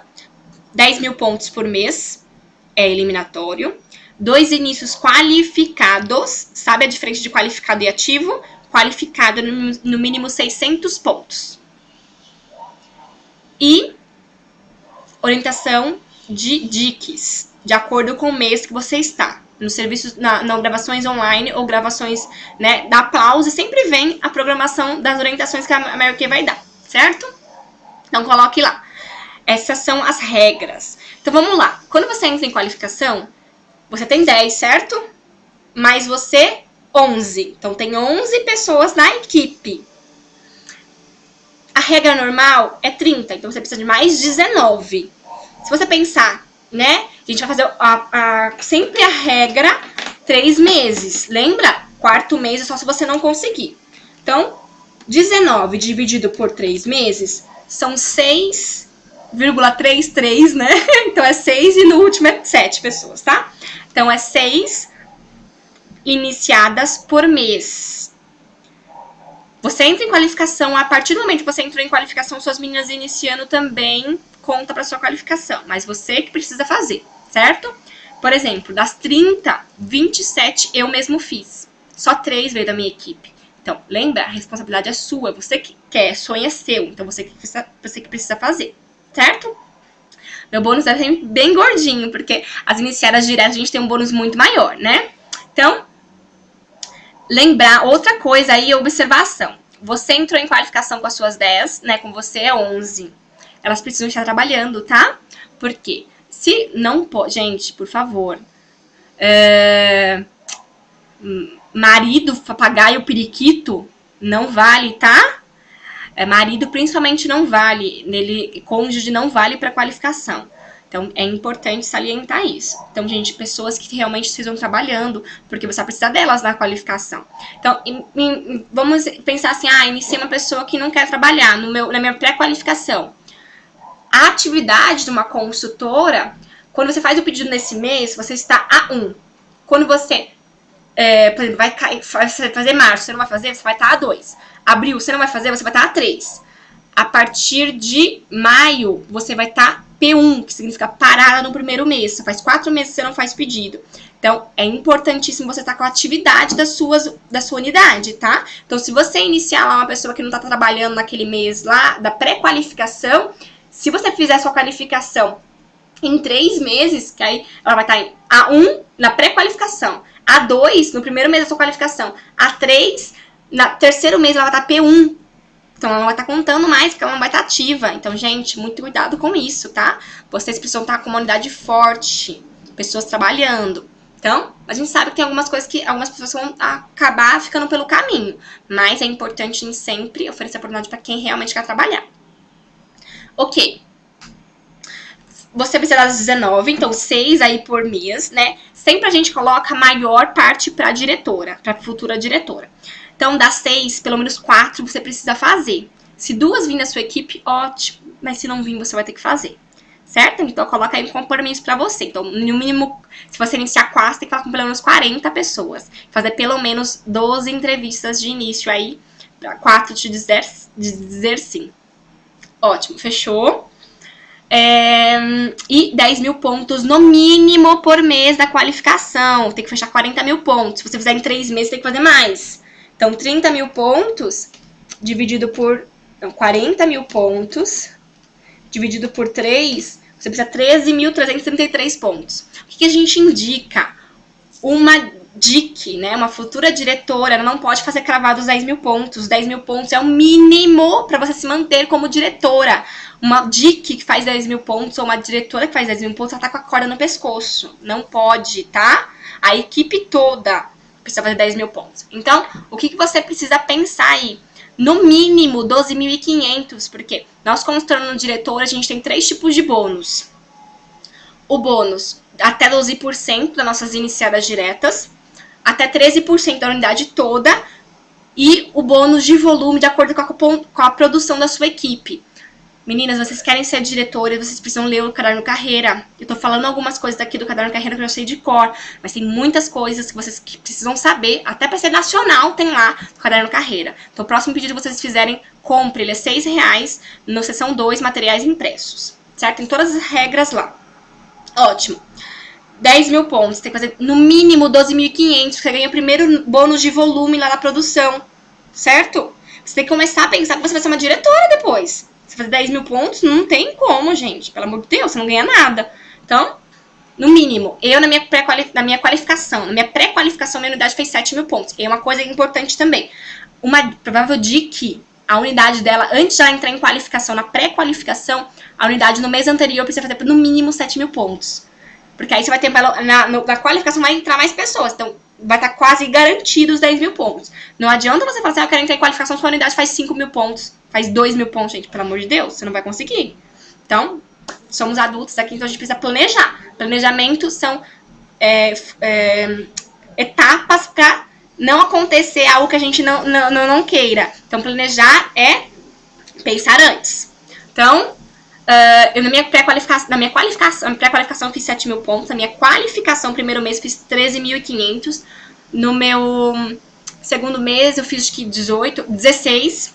10.000 pontos por mês é eliminatório. 2 inícios qualificados. Sabe a diferença de qualificado e ativo? Qualificado no mínimo 600 pontos. E orientação de DICs, de acordo com o mês que você está. Nos serviços, não, gravações online ou gravações, né, da Aplause, sempre vem a programação das orientações que a Mary Kay vai dar, certo? Então, coloque lá. Essas são as regras. Então, vamos lá. Quando você entra em qualificação, você tem 10, certo? Mas você, 11. Então, tem 11 pessoas na equipe. A regra normal é 30, então você precisa de mais 19. Se você pensar, né? A gente vai fazer sempre a regra 3 meses. Lembra? 4º mês é só se você não conseguir. Então, 19 dividido por 3 meses são 6,33, né? Então, é 6 e no último é 7 pessoas, tá? Então, é 6 iniciadas por mês. Você entra em qualificação, a partir do momento que você entrou em qualificação, suas meninas iniciando também conta para sua qualificação, mas você que precisa fazer, certo? Por exemplo, das 30, 27 eu mesmo fiz. Só 3 veio da minha equipe. Então, lembra, a responsabilidade é sua, você que quer, sonho é seu, então você que precisa fazer, certo? Meu bônus é sempre bem gordinho, porque as iniciadas diretas a gente tem um bônus muito maior, né? Então, lembrar, outra coisa aí, observação. Você entrou em qualificação com as suas 10, né? Com você é 11. Elas precisam estar trabalhando, tá? Por quê? Se não pode... Gente, por favor. Marido, papagaio, periquito, não vale, tá? Marido, principalmente, não vale. Cônjuge não vale para qualificação. Então, é importante salientar isso. Então, gente, pessoas que realmente estejam trabalhando, porque você vai precisar delas na qualificação. Então, vamos pensar assim, iniciei uma pessoa que não quer trabalhar na minha pré-qualificação. A atividade de uma consultora, quando você faz o pedido nesse mês, você está a 1. Quando você, por exemplo, vai fazer março, você não vai fazer, você vai estar a 2. Abril, você não vai fazer, você vai estar a 3. A partir de maio, você vai estar P1, que significa parada no primeiro mês. Você faz 4 meses que você não faz pedido. Então, é importantíssimo você estar com a atividade da sua unidade, tá? Então, se você iniciar lá uma pessoa que não está trabalhando naquele mês lá, da pré-qualificação, se você fizer sua qualificação em 3 meses, que aí ela vai estar em A1 na pré-qualificação, A2 no primeiro mês da sua qualificação, A3 no terceiro mês ela vai estar P1. Então, ela não vai estar contando mais, porque ela não vai estar ativa. Então, gente, muito cuidado com isso, tá? Vocês precisam estar com uma unidade forte, pessoas trabalhando. Então, a gente sabe que tem algumas coisas que algumas pessoas vão acabar ficando pelo caminho. Mas é importante sempre oferecer oportunidade para quem realmente quer trabalhar. Ok. Você precisa das 19, então 6 aí por mês, né? Sempre a gente coloca a maior parte para a diretora, para a futura diretora. Então, das 6, pelo menos 4 você precisa fazer. Se 2 vir na sua equipe, ótimo. Mas se não vir, você vai ter que fazer. Certo? Então, coloca aí um compromisso pra você. Então, no mínimo, se você iniciar 4, tem que falar com pelo menos 40 pessoas. Fazer pelo menos 12 entrevistas de início aí, pra 4 te dizer sim. Ótimo, fechou. E 10 mil pontos no mínimo por mês da qualificação. Tem que fechar 40 mil pontos. Se você fizer em 3 meses, tem que fazer mais. Então, 30 mil pontos dividido por... Não, 40 mil pontos dividido por 3, você precisa 13.333 pontos. O que a gente indica? Uma DIC, né? Uma futura diretora, ela não pode fazer cravados 10 mil pontos. 10 mil pontos é o mínimo para você se manter como diretora. Uma DIC que faz 10 mil pontos ou uma diretora que faz 10 mil pontos, ela tá com a corda no pescoço. Não pode, tá? A equipe toda precisa fazer 10 mil pontos. Então, o que você precisa pensar aí? No mínimo, 12.500, porque nós, como se tornando diretora, a gente tem 3 tipos de bônus. O bônus até 12% das nossas iniciadas diretas, até 13% da unidade toda, e o bônus de volume de acordo com a produção da sua equipe. Meninas, vocês querem ser diretores, vocês precisam ler o Caderno Carreira. Eu tô falando algumas coisas daqui do Caderno Carreira que eu já sei de cor, mas tem muitas coisas que vocês precisam saber, até para ser nacional tem lá no Caderno Carreira. Então, o próximo pedido que vocês fizerem, compre, ele é R$6, na seção 2, materiais impressos, certo? Tem todas as regras lá. Ótimo. 10 mil pontos, tem que fazer no mínimo 12.500, você ganha o primeiro bônus de volume lá na produção, certo? Você tem que começar a pensar que você vai ser uma diretora depois. Você fazer 10 mil pontos, não tem como, gente. Pelo amor de Deus, você não ganha nada. Então, no mínimo, eu na minha qualificação, minha unidade fez 7 mil pontos. E é uma coisa importante também. Uma provável de que a unidade dela, antes de ela entrar em qualificação, na pré-qualificação, a unidade no mês anterior precisa fazer no mínimo 7 mil pontos. Porque aí você vai ter, na qualificação vai entrar mais pessoas. Então, vai estar quase garantido os 10 mil pontos. Não adianta você falar assim, eu quero entrar em qualificação, sua unidade faz 5 mil pontos. Faz 2 mil pontos, gente, pelo amor de Deus, você não vai conseguir. Então, somos adultos aqui, então a gente precisa planejar. Planejamento são etapas para não acontecer algo que a gente não queira. Então, planejar é pensar antes. Então, eu na minha pré-qualificação eu fiz 7 mil pontos. Na minha qualificação, primeiro mês, eu fiz 13.500. No meu segundo mês, eu fiz acho que 16.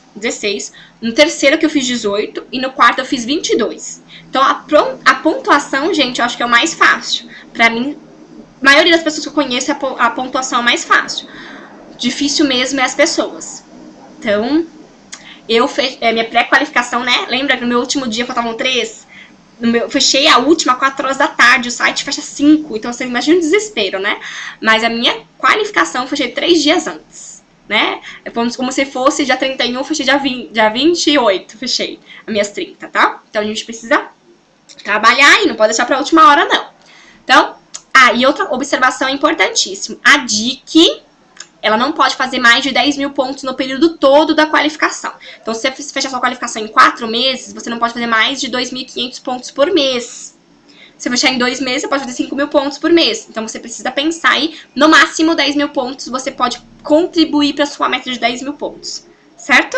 No terceiro que eu fiz 18. E no quarto eu fiz 22. Então, a pontuação, gente, eu acho que é o mais fácil. Pra mim, a maioria das pessoas que eu conheço, a pontuação é o mais fácil. Difícil mesmo é as pessoas. Então, minha pré-qualificação, né? Lembra que no meu último dia faltavam 3? fechei a última 4 horas da tarde, o site fecha 5, então você imagina o desespero, né? Mas a minha qualificação eu fechei 3 dias antes, né? Como se fosse dia 31, fechei dia 28, fechei as minhas 30, tá? Então a gente precisa trabalhar e não pode deixar pra última hora, não. Então, e outra observação importantíssima, a DIC, ela não pode fazer mais de 10 mil pontos no período todo da qualificação. Então, se você fechar sua qualificação em 4 meses, você não pode fazer mais de 2.500 pontos por mês. Se fechar em 2 meses, você pode fazer 5 mil pontos por mês. Então, você precisa pensar aí, no máximo 10 mil pontos, você pode contribuir para sua meta de 10 mil pontos, certo?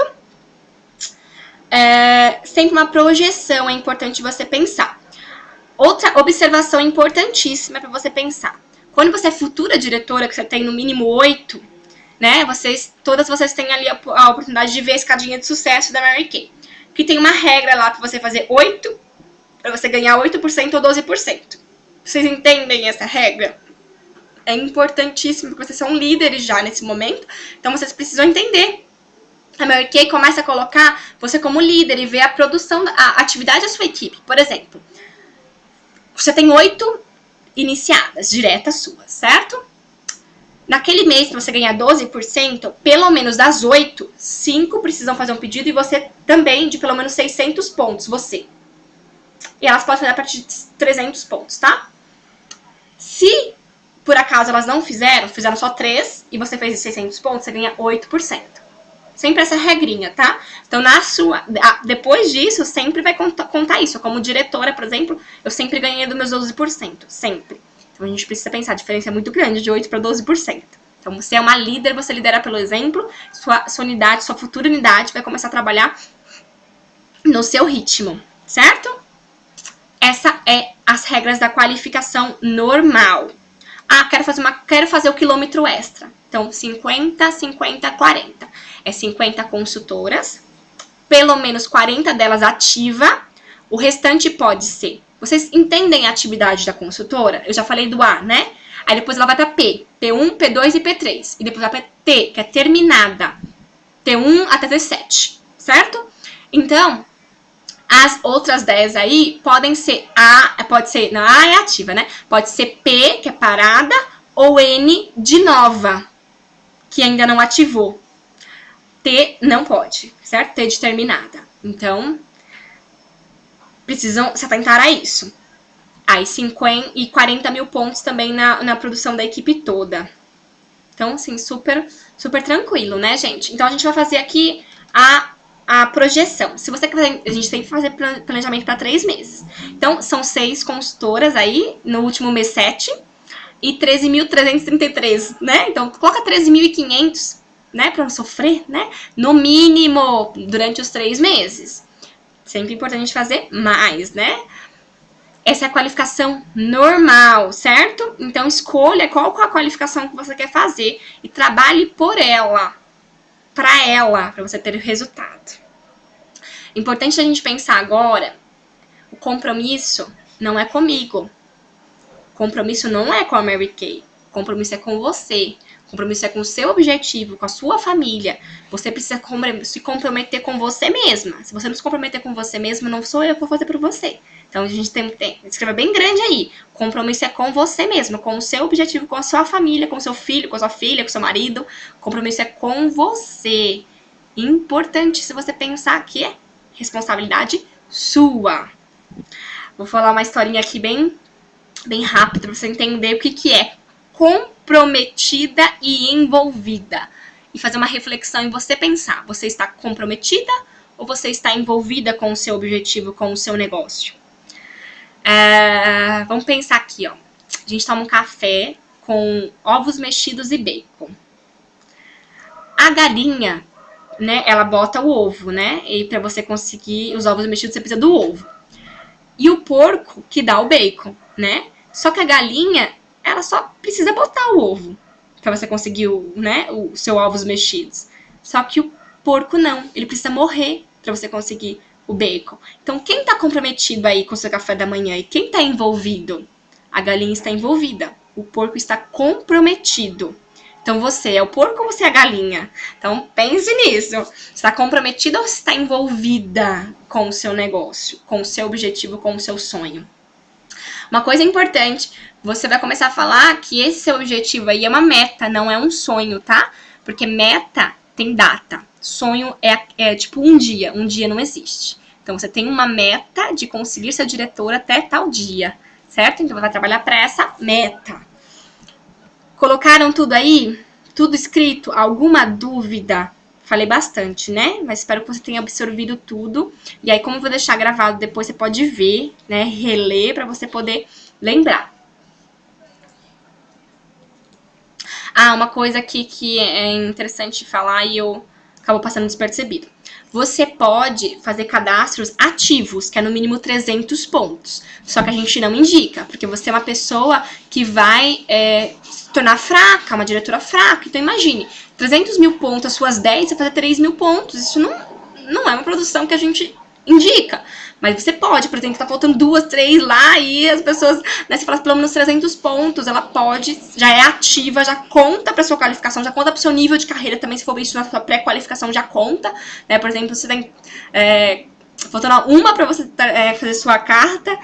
Sempre uma projeção é importante você pensar. Outra observação importantíssima para você pensar. Quando você é futura diretora, que você tem no mínimo 8, né? Todas vocês têm ali a oportunidade de ver a escadinha de sucesso da Mary Kay. Que tem uma regra lá para você fazer 8, para você ganhar 8% ou 12%. Vocês entendem essa regra? É importantíssimo, porque vocês são líderes já nesse momento, então vocês precisam entender. A Mary Kay começa a colocar você como líder e ver a produção, a atividade da sua equipe. Por exemplo, você tem 8 iniciadas, diretas suas, certo? Naquele mês, para você ganhar 12%, pelo menos das 8, 5 precisam fazer um pedido e você também de pelo menos 600 pontos, você. E elas podem fazer a partir de 300 pontos, tá? Se, por acaso, elas não fizeram só 3 e você fez 600 pontos, você ganha 8%. Sempre essa regrinha, tá? Então, depois disso, sempre vai contar isso. Como diretora, por exemplo, eu sempre ganhei dos meus 12%. Sempre. Então, a gente precisa pensar, a diferença é muito grande, de 8% para 12%. Então, você é uma líder, você lidera pelo exemplo, sua unidade, sua futura unidade vai começar a trabalhar no seu ritmo, certo? Essa é as regras da qualificação normal. Quero fazer o quilômetro extra. Então, 50, 50, 40. É 50 consultoras, pelo menos 40 delas ativa, o restante pode ser. Vocês entendem a atividade da consultora? Eu já falei do A, né? Aí depois ela vai para P, P1, P2 e P3. E depois vai para T, que é terminada, T1 até T7, certo? Então, as outras 10 aí podem ser não, A é ativa, né? Pode ser P, que é parada, ou N de nova, que ainda não ativou. T não pode, certo? T de terminada. Então, precisam se atentar a isso. Aí, 50 e 40 mil pontos também na produção da equipe toda. Então, assim, super, super tranquilo, né, gente? Então, a gente vai fazer aqui a projeção. Se você quiser, a gente tem que fazer planejamento para 3 meses. Então, são 6 consultoras aí, no último mês 7, e 13.333, né? Então, coloca 13.500, né, para não sofrer, né, no mínimo, durante os 3 meses. Sempre importante a gente fazer mais, né? Essa é a qualificação normal, certo? Então, escolha qual a qualificação que você quer fazer e trabalhe por ela, para você ter o resultado. Importante a gente pensar agora, o compromisso não é comigo. O compromisso não é com a Mary Kay. O compromisso é com você. O compromisso é com o seu objetivo, com a sua família. Você precisa se comprometer com você mesma. Se você não se comprometer com você mesma, não sou eu que vou fazer por você. Então, a gente tem que escrever bem grande aí. O compromisso é com você mesma, com o seu objetivo, com a sua família, com o seu filho, com a sua filha, com o seu marido. O compromisso é com você. Importante se você pensar que é responsabilidade sua. Vou falar uma historinha aqui bem rápida para você entender o que é comprometida e envolvida. E fazer uma reflexão em você pensar. Você está comprometida ou você está envolvida com o seu objetivo, com o seu negócio? Vamos pensar aqui, ó. A gente toma um café com ovos mexidos e bacon. A galinha, né, ela bota o ovo, né? E para você conseguir os ovos mexidos, você precisa do ovo. E o porco que dá o bacon, né? Só que a galinha, ela só precisa botar o ovo para você conseguir os seus ovos mexidos. Só que o porco não, ele precisa morrer para você conseguir o bacon. Então, quem está comprometido aí com o seu café da manhã e quem está envolvido? A galinha está envolvida, o porco está comprometido. Então você é o porco ou você é a galinha? Então pense nisso. Você está comprometida ou você está envolvida com o seu negócio, com o seu objetivo, com o seu sonho? Uma coisa importante, você vai começar a falar que esse seu objetivo aí é uma meta, não é um sonho, tá? Porque meta tem data. Sonho é tipo um dia não existe. Então você tem uma meta de conseguir ser diretor até tal dia, certo? Então vai trabalhar para essa meta. Colocaram tudo aí? Tudo escrito? Alguma dúvida? Falei bastante, né? Mas espero que você tenha absorvido tudo. E aí, como eu vou deixar gravado depois, você pode ver, né? Reler para você poder lembrar. Ah, uma coisa aqui que é interessante falar e eu acabo passando despercebido. Você pode fazer cadastros ativos, que é no mínimo 300 pontos. Só que a gente não indica, porque você é uma pessoa que vai se tornar fraca, uma diretora fraca. Então imagine, 300 mil pontos, as suas 10, você fazer 3 mil pontos. Isso não é uma produção que a gente indica. Mas você pode, por exemplo, tá faltando 2, 3 lá e as pessoas, né, se fala pelo menos 300 pontos, ela pode, já é ativa, já conta pra sua qualificação, já conta pro seu nível de carreira também, se for isso na sua pré-qualificação, já conta, né, por exemplo, você tem, faltando uma pra você fazer sua carta,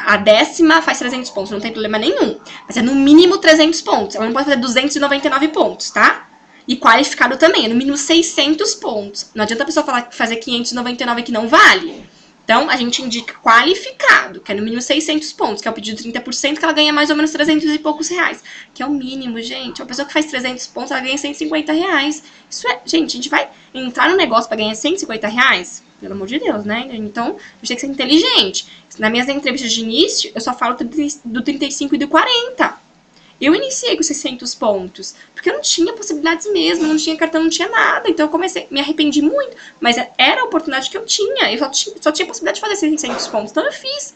a 10ª faz 300 pontos, não tem problema nenhum, mas é no mínimo 300 pontos, ela não pode fazer 299 pontos, tá? E qualificado também, é no mínimo 600 pontos. Não adianta a pessoa fazer 599 que não vale. Então, a gente indica qualificado, que é no mínimo 600 pontos, que é o pedido de 30%, que ela ganha mais ou menos 300 e poucos reais. Que é o mínimo, gente. Uma pessoa que faz 300 pontos, ela ganha 150 reais. Isso é, gente, a gente vai entrar no negócio pra ganhar 150 reais? Pelo amor de Deus, né? Então, a gente tem que ser inteligente. Nas minhas entrevistas de início, eu só falo do 35 e do 40. Eu iniciei com 600 pontos, porque eu não tinha possibilidades mesmo, não tinha cartão, não tinha nada. Então eu comecei, me arrependi muito, mas era a oportunidade que eu tinha. Eu só tinha possibilidade de fazer 600 pontos, então eu fiz.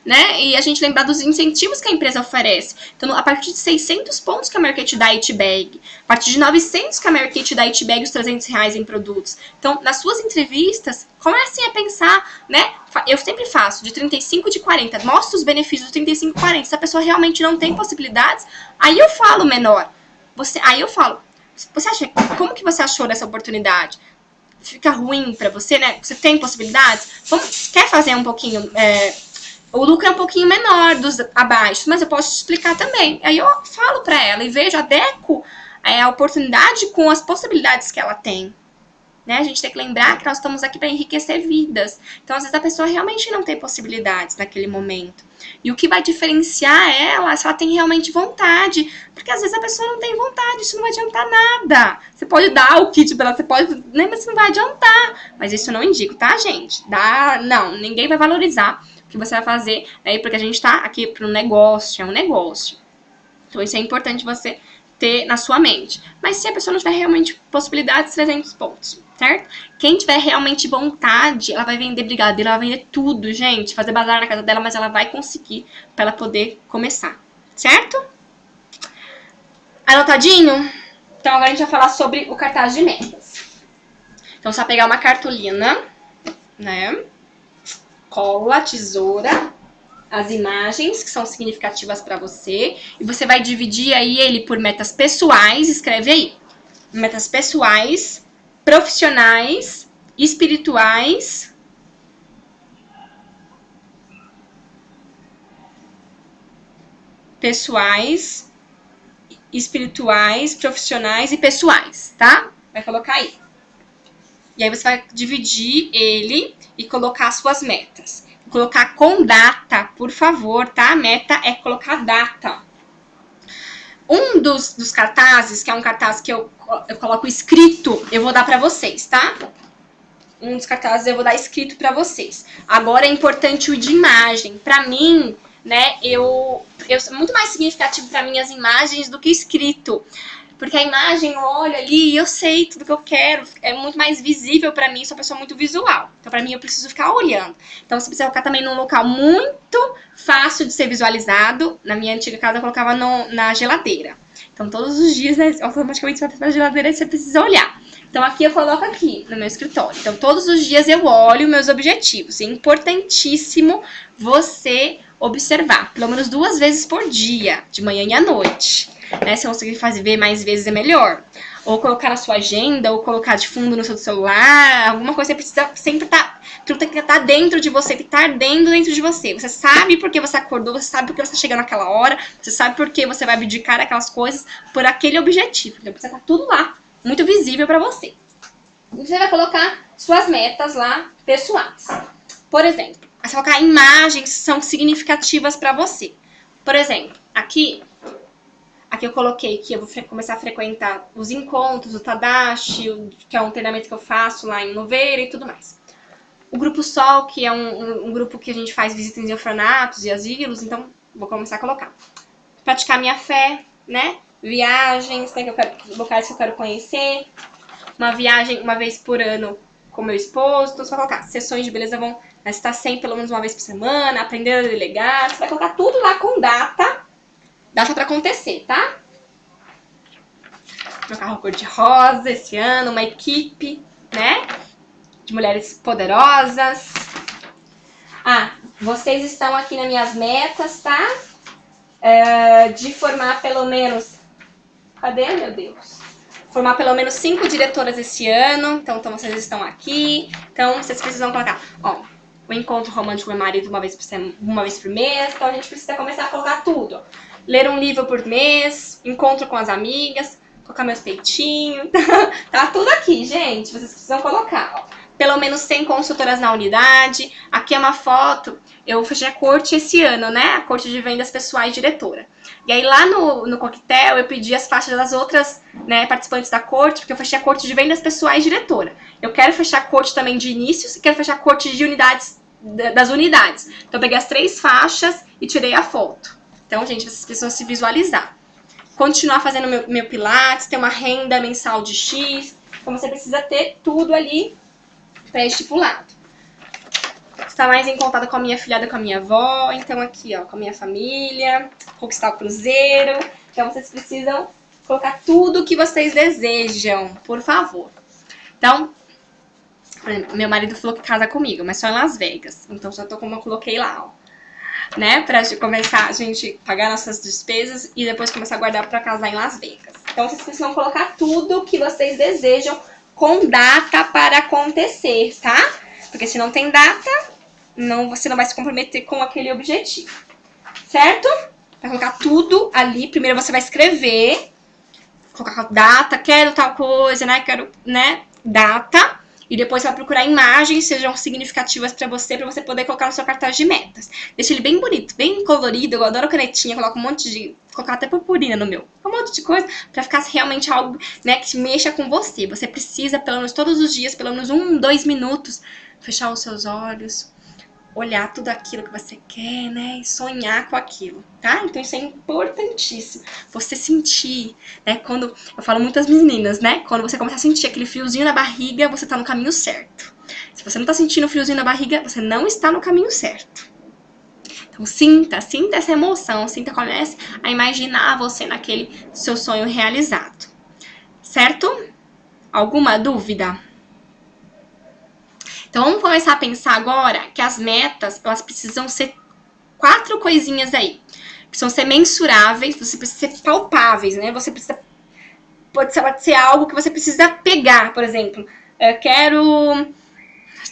Né? E a gente lembrar dos incentivos que a empresa oferece. Então, a partir de 600 pontos que a Mary Kay te dá Itbag, a partir de 900 que a Mary Kay te dá Itbag, os 300 reais em produtos. Então, nas suas entrevistas, comecem a pensar, né? Eu sempre faço de 35 e de 40, mostro os benefícios do 35 e 40. Se a pessoa realmente não tem possibilidades, aí eu falo menor. Aí eu falo, você acha, como que você achou dessa oportunidade? Fica ruim pra você, né? Você tem possibilidades? Quer fazer um pouquinho... O lucro é um pouquinho menor dos abaixo, mas eu posso te explicar também. Aí eu falo pra ela e vejo, adequo a oportunidade com as possibilidades que ela tem. Né? A gente tem que lembrar que nós estamos aqui para enriquecer vidas. Então, às vezes, a pessoa realmente não tem possibilidades naquele momento. E o que vai diferenciar ela, se ela tem realmente vontade. Porque, às vezes, a pessoa não tem vontade, isso não vai adiantar nada. Você pode dar o kit para ela, você pode... Né? Mas isso não vai adiantar. Mas isso eu não indico, tá, gente? Não, ninguém vai valorizar que você vai fazer, né? Porque a gente tá aqui para um negócio, é um negócio. Então, isso é importante você ter na sua mente. Mas se a pessoa não tiver realmente possibilidades, 300 pontos, certo? Quem tiver realmente vontade, ela vai vender brigadeiro, ela vai vender tudo, gente. Fazer bazar na casa dela, mas ela vai conseguir para ela poder começar, certo? Anotadinho? Então, agora a gente vai falar sobre o cartaz de metas. Então, só pegar uma cartolina, né? Cola, tesoura, as imagens que são significativas para você, e você vai dividir aí ele por metas pessoais, escreve aí, metas pessoais, profissionais, espirituais, profissionais e pessoais, tá? Vai colocar aí. E aí você vai dividir ele e colocar as suas metas. Colocar com data, por favor, tá? A meta é colocar data. Um dos cartazes, que é um cartaz que eu coloco escrito, eu vou dar pra vocês, tá? Um dos cartazes eu vou dar escrito pra vocês. Agora é importante o de imagem. Pra mim, né, é muito mais significativo pra mim as imagens do que escrito. Porque a imagem, eu olho ali e eu sei tudo que eu quero. É muito mais visível pra mim, sou uma pessoa muito visual. Então, pra mim, eu preciso ficar olhando. Então, você precisa colocar também num local muito fácil de ser visualizado. Na minha antiga casa, eu colocava na geladeira. Então, todos os dias, né, automaticamente você vai pra geladeira e você precisa olhar. Então, aqui eu coloco aqui, no meu escritório. Então, todos os dias eu olho meus objetivos. É importantíssimo você observar, pelo menos 2 vezes por dia, de manhã e à noite. Né? Se você conseguir ver mais vezes é melhor. Ou colocar na sua agenda, ou colocar de fundo no seu celular, alguma coisa você precisa sempre estar. Aquilo tem que estar dentro de você, tem que estar ardendo dentro de você. Você sabe porque você acordou, você sabe porque você está chegando naquela hora, você sabe porque você vai abdicar aquelas coisas por aquele objetivo. Então precisa estar tudo lá, muito visível para você. E você vai colocar suas metas lá pessoais. Por exemplo, você vai colocar imagens que são significativas para você. Por exemplo, aqui eu coloquei que eu vou começar a frequentar os encontros, o Tadashi, que é um treinamento que eu faço lá em Noveira e tudo mais. O Grupo Sol, que é um grupo que a gente faz visitas em orfanatos e asilos, então vou começar a colocar. Praticar minha fé, né? Viagens, né, locais que eu quero conhecer. Uma viagem uma vez por ano com meu esposo. Então você vai colocar sessões de beleza vão estar sempre pelo menos uma vez por semana, aprender a delegar. Você vai colocar tudo lá com data pra acontecer, tá? Meu carro cor-de-rosa esse ano, uma equipe, né? De mulheres poderosas. Vocês estão aqui nas minhas metas, tá? De formar pelo menos... Cadê, meu Deus? Formar pelo menos 5 diretoras esse ano. Então vocês estão aqui. Então, vocês precisam colocar... Ó, o encontro romântico com meu marido uma vez por mês. Então, a gente precisa começar a colocar tudo. Ler um livro por mês. Encontro com as amigas. Colocar meus peitinhos. Tá tudo aqui, gente. Vocês precisam colocar, ó. Pelo menos 100 consultoras na unidade. Aqui é uma foto. Eu fechei a corte esse ano, né? A corte de vendas pessoais diretora. E aí lá no coquetel eu pedi as faixas das outras, né, participantes da corte, porque eu fechei a corte de vendas pessoais diretora. Eu quero fechar a corte também de inícios e quero fechar a corte de unidades, das unidades. Então eu peguei as 3 faixas e tirei a foto. Então, gente, vocês precisam se visualizar. Continuar fazendo meu pilates, ter uma renda mensal de X. Então você precisa ter tudo ali pré-estipulado. Estar mais em contato com a minha filhada, com a minha avó. Então aqui, ó, com a minha família. Conquistar o cruzeiro. Então vocês precisam colocar tudo o que vocês desejam, por favor. Então, meu marido falou que casa comigo, mas só em Las Vegas. Então já tô como eu coloquei lá, ó. Né? Pra começar a gente pagar nossas despesas e depois começar a guardar pra casar em Las Vegas. Então vocês precisam colocar tudo o que vocês desejam com data para acontecer, tá? Porque se não tem data, você não vai se comprometer com aquele objetivo. Certo? Vai colocar tudo ali. Primeiro você vai escrever. Colocar data, quero tal coisa, né? Quero, né? Data. E depois você vai procurar imagens, sejam significativas pra você poder colocar no seu cartaz de metas. Deixa ele bem bonito, bem colorido. Eu adoro canetinha, coloco um monte de... Colocar até purpurina no meu. Um monte de coisa pra ficar realmente algo, né, que mexa com você. Você precisa, pelo menos todos os dias, pelo menos 1, 2 minutos, fechar os seus olhos, olhar tudo aquilo que você quer, né, e sonhar com aquilo, tá? Então isso é importantíssimo. Você sentir, né, quando... Eu falo muitas meninas, né, quando você começa a sentir aquele friozinho na barriga, você tá no caminho certo. Se você não tá sentindo friozinho na barriga, você não está no caminho certo. Então sinta essa emoção, comece a imaginar você naquele seu sonho realizado. Certo? Alguma dúvida? Então vamos começar a pensar agora que as metas, elas precisam ser 4 coisinhas aí. Precisam ser mensuráveis, você precisa ser palpáveis, né? Você precisa... Pode ser algo que você precisa pegar, por exemplo. Eu quero...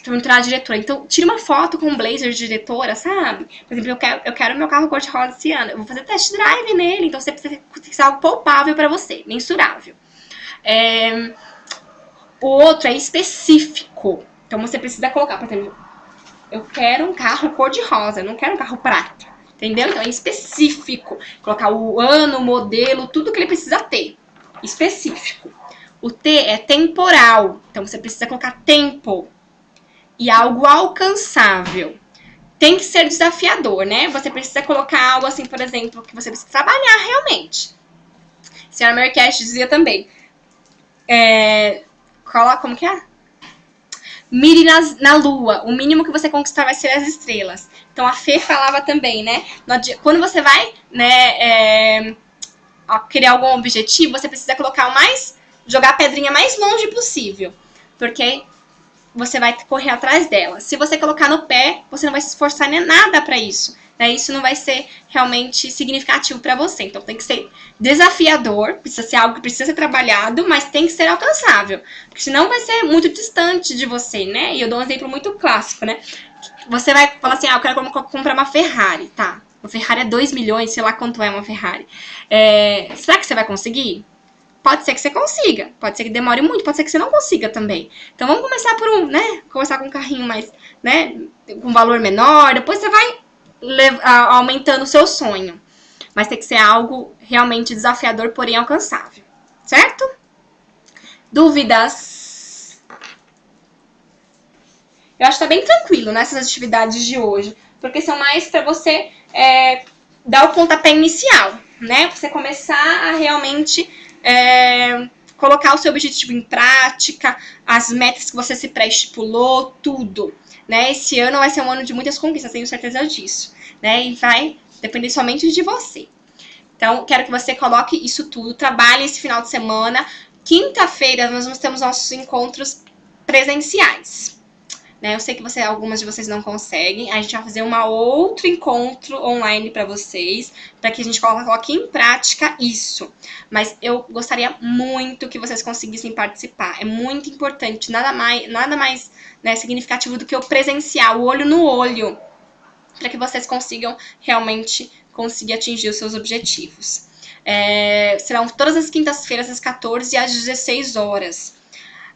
entrar na diretora. Então, tira uma foto com um blazer de diretora, sabe? Por exemplo, eu quero meu carro cor-de-rosa esse ano. Eu vou fazer test drive nele. Então, você precisa ser algo palpável pra você, mensurável. O outro é específico. Então, você precisa colocar, por exemplo, eu quero um carro cor-de-rosa, eu não quero um carro prata. Entendeu? Então, é específico. Colocar o ano, o modelo, tudo que ele precisa ter. Específico. O T é temporal. Então, você precisa colocar tempo. E algo alcançável. Tem que ser desafiador, né? Você precisa colocar algo assim, por exemplo, que você precisa trabalhar realmente. A senhora Mary Cash dizia também. Como que é? Mire na lua. O mínimo que você conquistar vai ser as estrelas. Então, a Fê falava também, né? Quando você vai, né, criar algum objetivo, você precisa colocar jogar a pedrinha mais longe possível. Porque você vai correr atrás dela. Se você colocar no pé, você não vai se esforçar nem nada para isso. Né? Isso não vai ser realmente significativo para você. Então tem que ser desafiador, precisa ser algo que precisa ser trabalhado, mas tem que ser alcançável. Porque senão vai ser muito distante de você, né? E eu dou um exemplo muito clássico, né? Você vai falar assim, eu quero comprar uma Ferrari, tá? Uma Ferrari é 2 milhões, sei lá quanto é uma Ferrari. Será que você vai conseguir? Pode ser que você consiga, pode ser que demore muito, pode ser que você não consiga também. Então vamos começar por começar com um carrinho mais, com valor menor, depois você vai aumentando o seu sonho. Mas tem que ser algo realmente desafiador, porém alcançável, certo? Dúvidas? Eu acho que tá bem tranquilo nessas atividades de hoje, porque são mais para você dar o pontapé inicial, né? Você começar a realmente colocar o seu objetivo em prática, as metas que você se pré-estipulou, tudo. Né? Esse ano vai ser um ano de muitas conquistas, tenho certeza disso. Né? E vai depender somente de você. Então, quero que você coloque isso tudo, trabalhe esse final de semana. Quinta-feira, nós temos nossos encontros presenciais. Né? Eu sei que algumas de vocês não conseguem. A gente vai fazer um outro encontro online para vocês, para que a gente coloque em prática isso. Mas eu gostaria muito que vocês conseguissem participar. É muito importante, nada mais significativo do que o presencial, o olho no olho, para que vocês consigam realmente conseguir atingir os seus objetivos. Serão todas as quintas-feiras, às 14 e às 16 horas.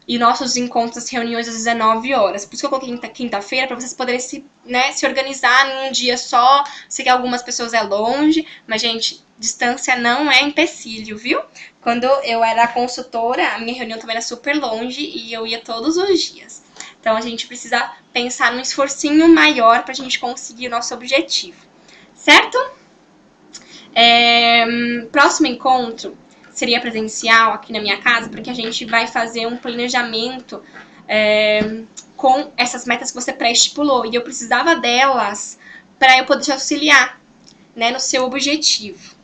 E nossos encontros, as reuniões às 19 horas. Por isso que eu coloquei quinta-feira, para vocês poderem se organizar num dia só. Sei que algumas pessoas é longe, mas, gente, distância não é empecilho, viu? Quando eu era consultora, a minha reunião também era super longe e eu ia todos os dias. Então, a gente precisa pensar num esforcinho maior para a gente conseguir o nosso objetivo. Certo? Próximo encontro seria presencial aqui na minha casa, porque a gente vai fazer um planejamento com essas metas que você pré-estipulou. E eu precisava delas para eu poder te auxiliar, né, no seu objetivo.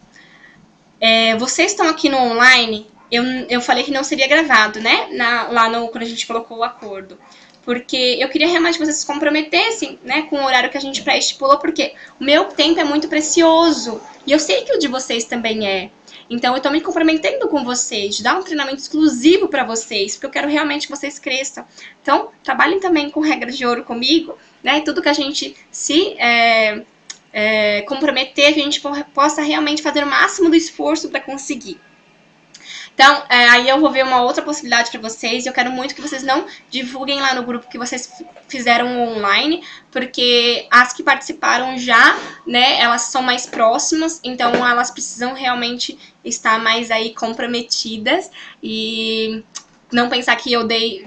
Vocês estão aqui no online, eu falei que não seria gravado, né, quando a gente colocou o acordo. Porque eu queria realmente que vocês se comprometessem, né, com o horário que a gente pré-estipulou, porque o meu tempo é muito precioso. E eu sei que o de vocês também é. Então, eu estou me comprometendo com vocês, de dar um treinamento exclusivo para vocês, porque eu quero realmente que vocês cresçam. Então, trabalhem também com regras de ouro comigo, né? Tudo que a gente se comprometer, que a gente possa realmente fazer o máximo do esforço para conseguir. Então, aí eu vou ver uma outra possibilidade para vocês. Eu quero muito que vocês não divulguem lá no grupo que vocês fizeram online, porque as que participaram já, né, elas são mais próximas, então elas precisam realmente estar mais aí comprometidas e não pensar que eu dei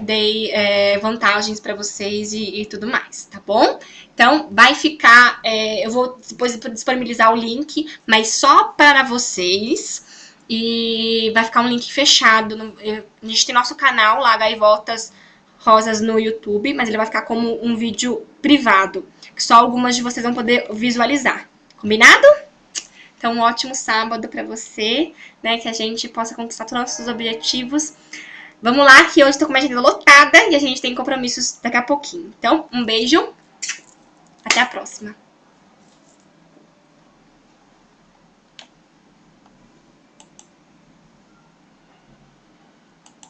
vantagens para vocês e tudo mais, tá bom? Então, vai ficar... eu vou depois disponibilizar o link, mas só para vocês... E vai ficar um link fechado. A gente tem nosso canal lá, Gaivotas Rosas, no YouTube, mas ele vai ficar como um vídeo privado, que só algumas de vocês vão poder visualizar. Combinado? Então, um ótimo sábado pra você, né? Que a gente possa conquistar todos os nossos objetivos. Vamos lá, que hoje tô com uma agenda lotada e a gente tem compromissos daqui a pouquinho. Então, um beijo. Até a próxima.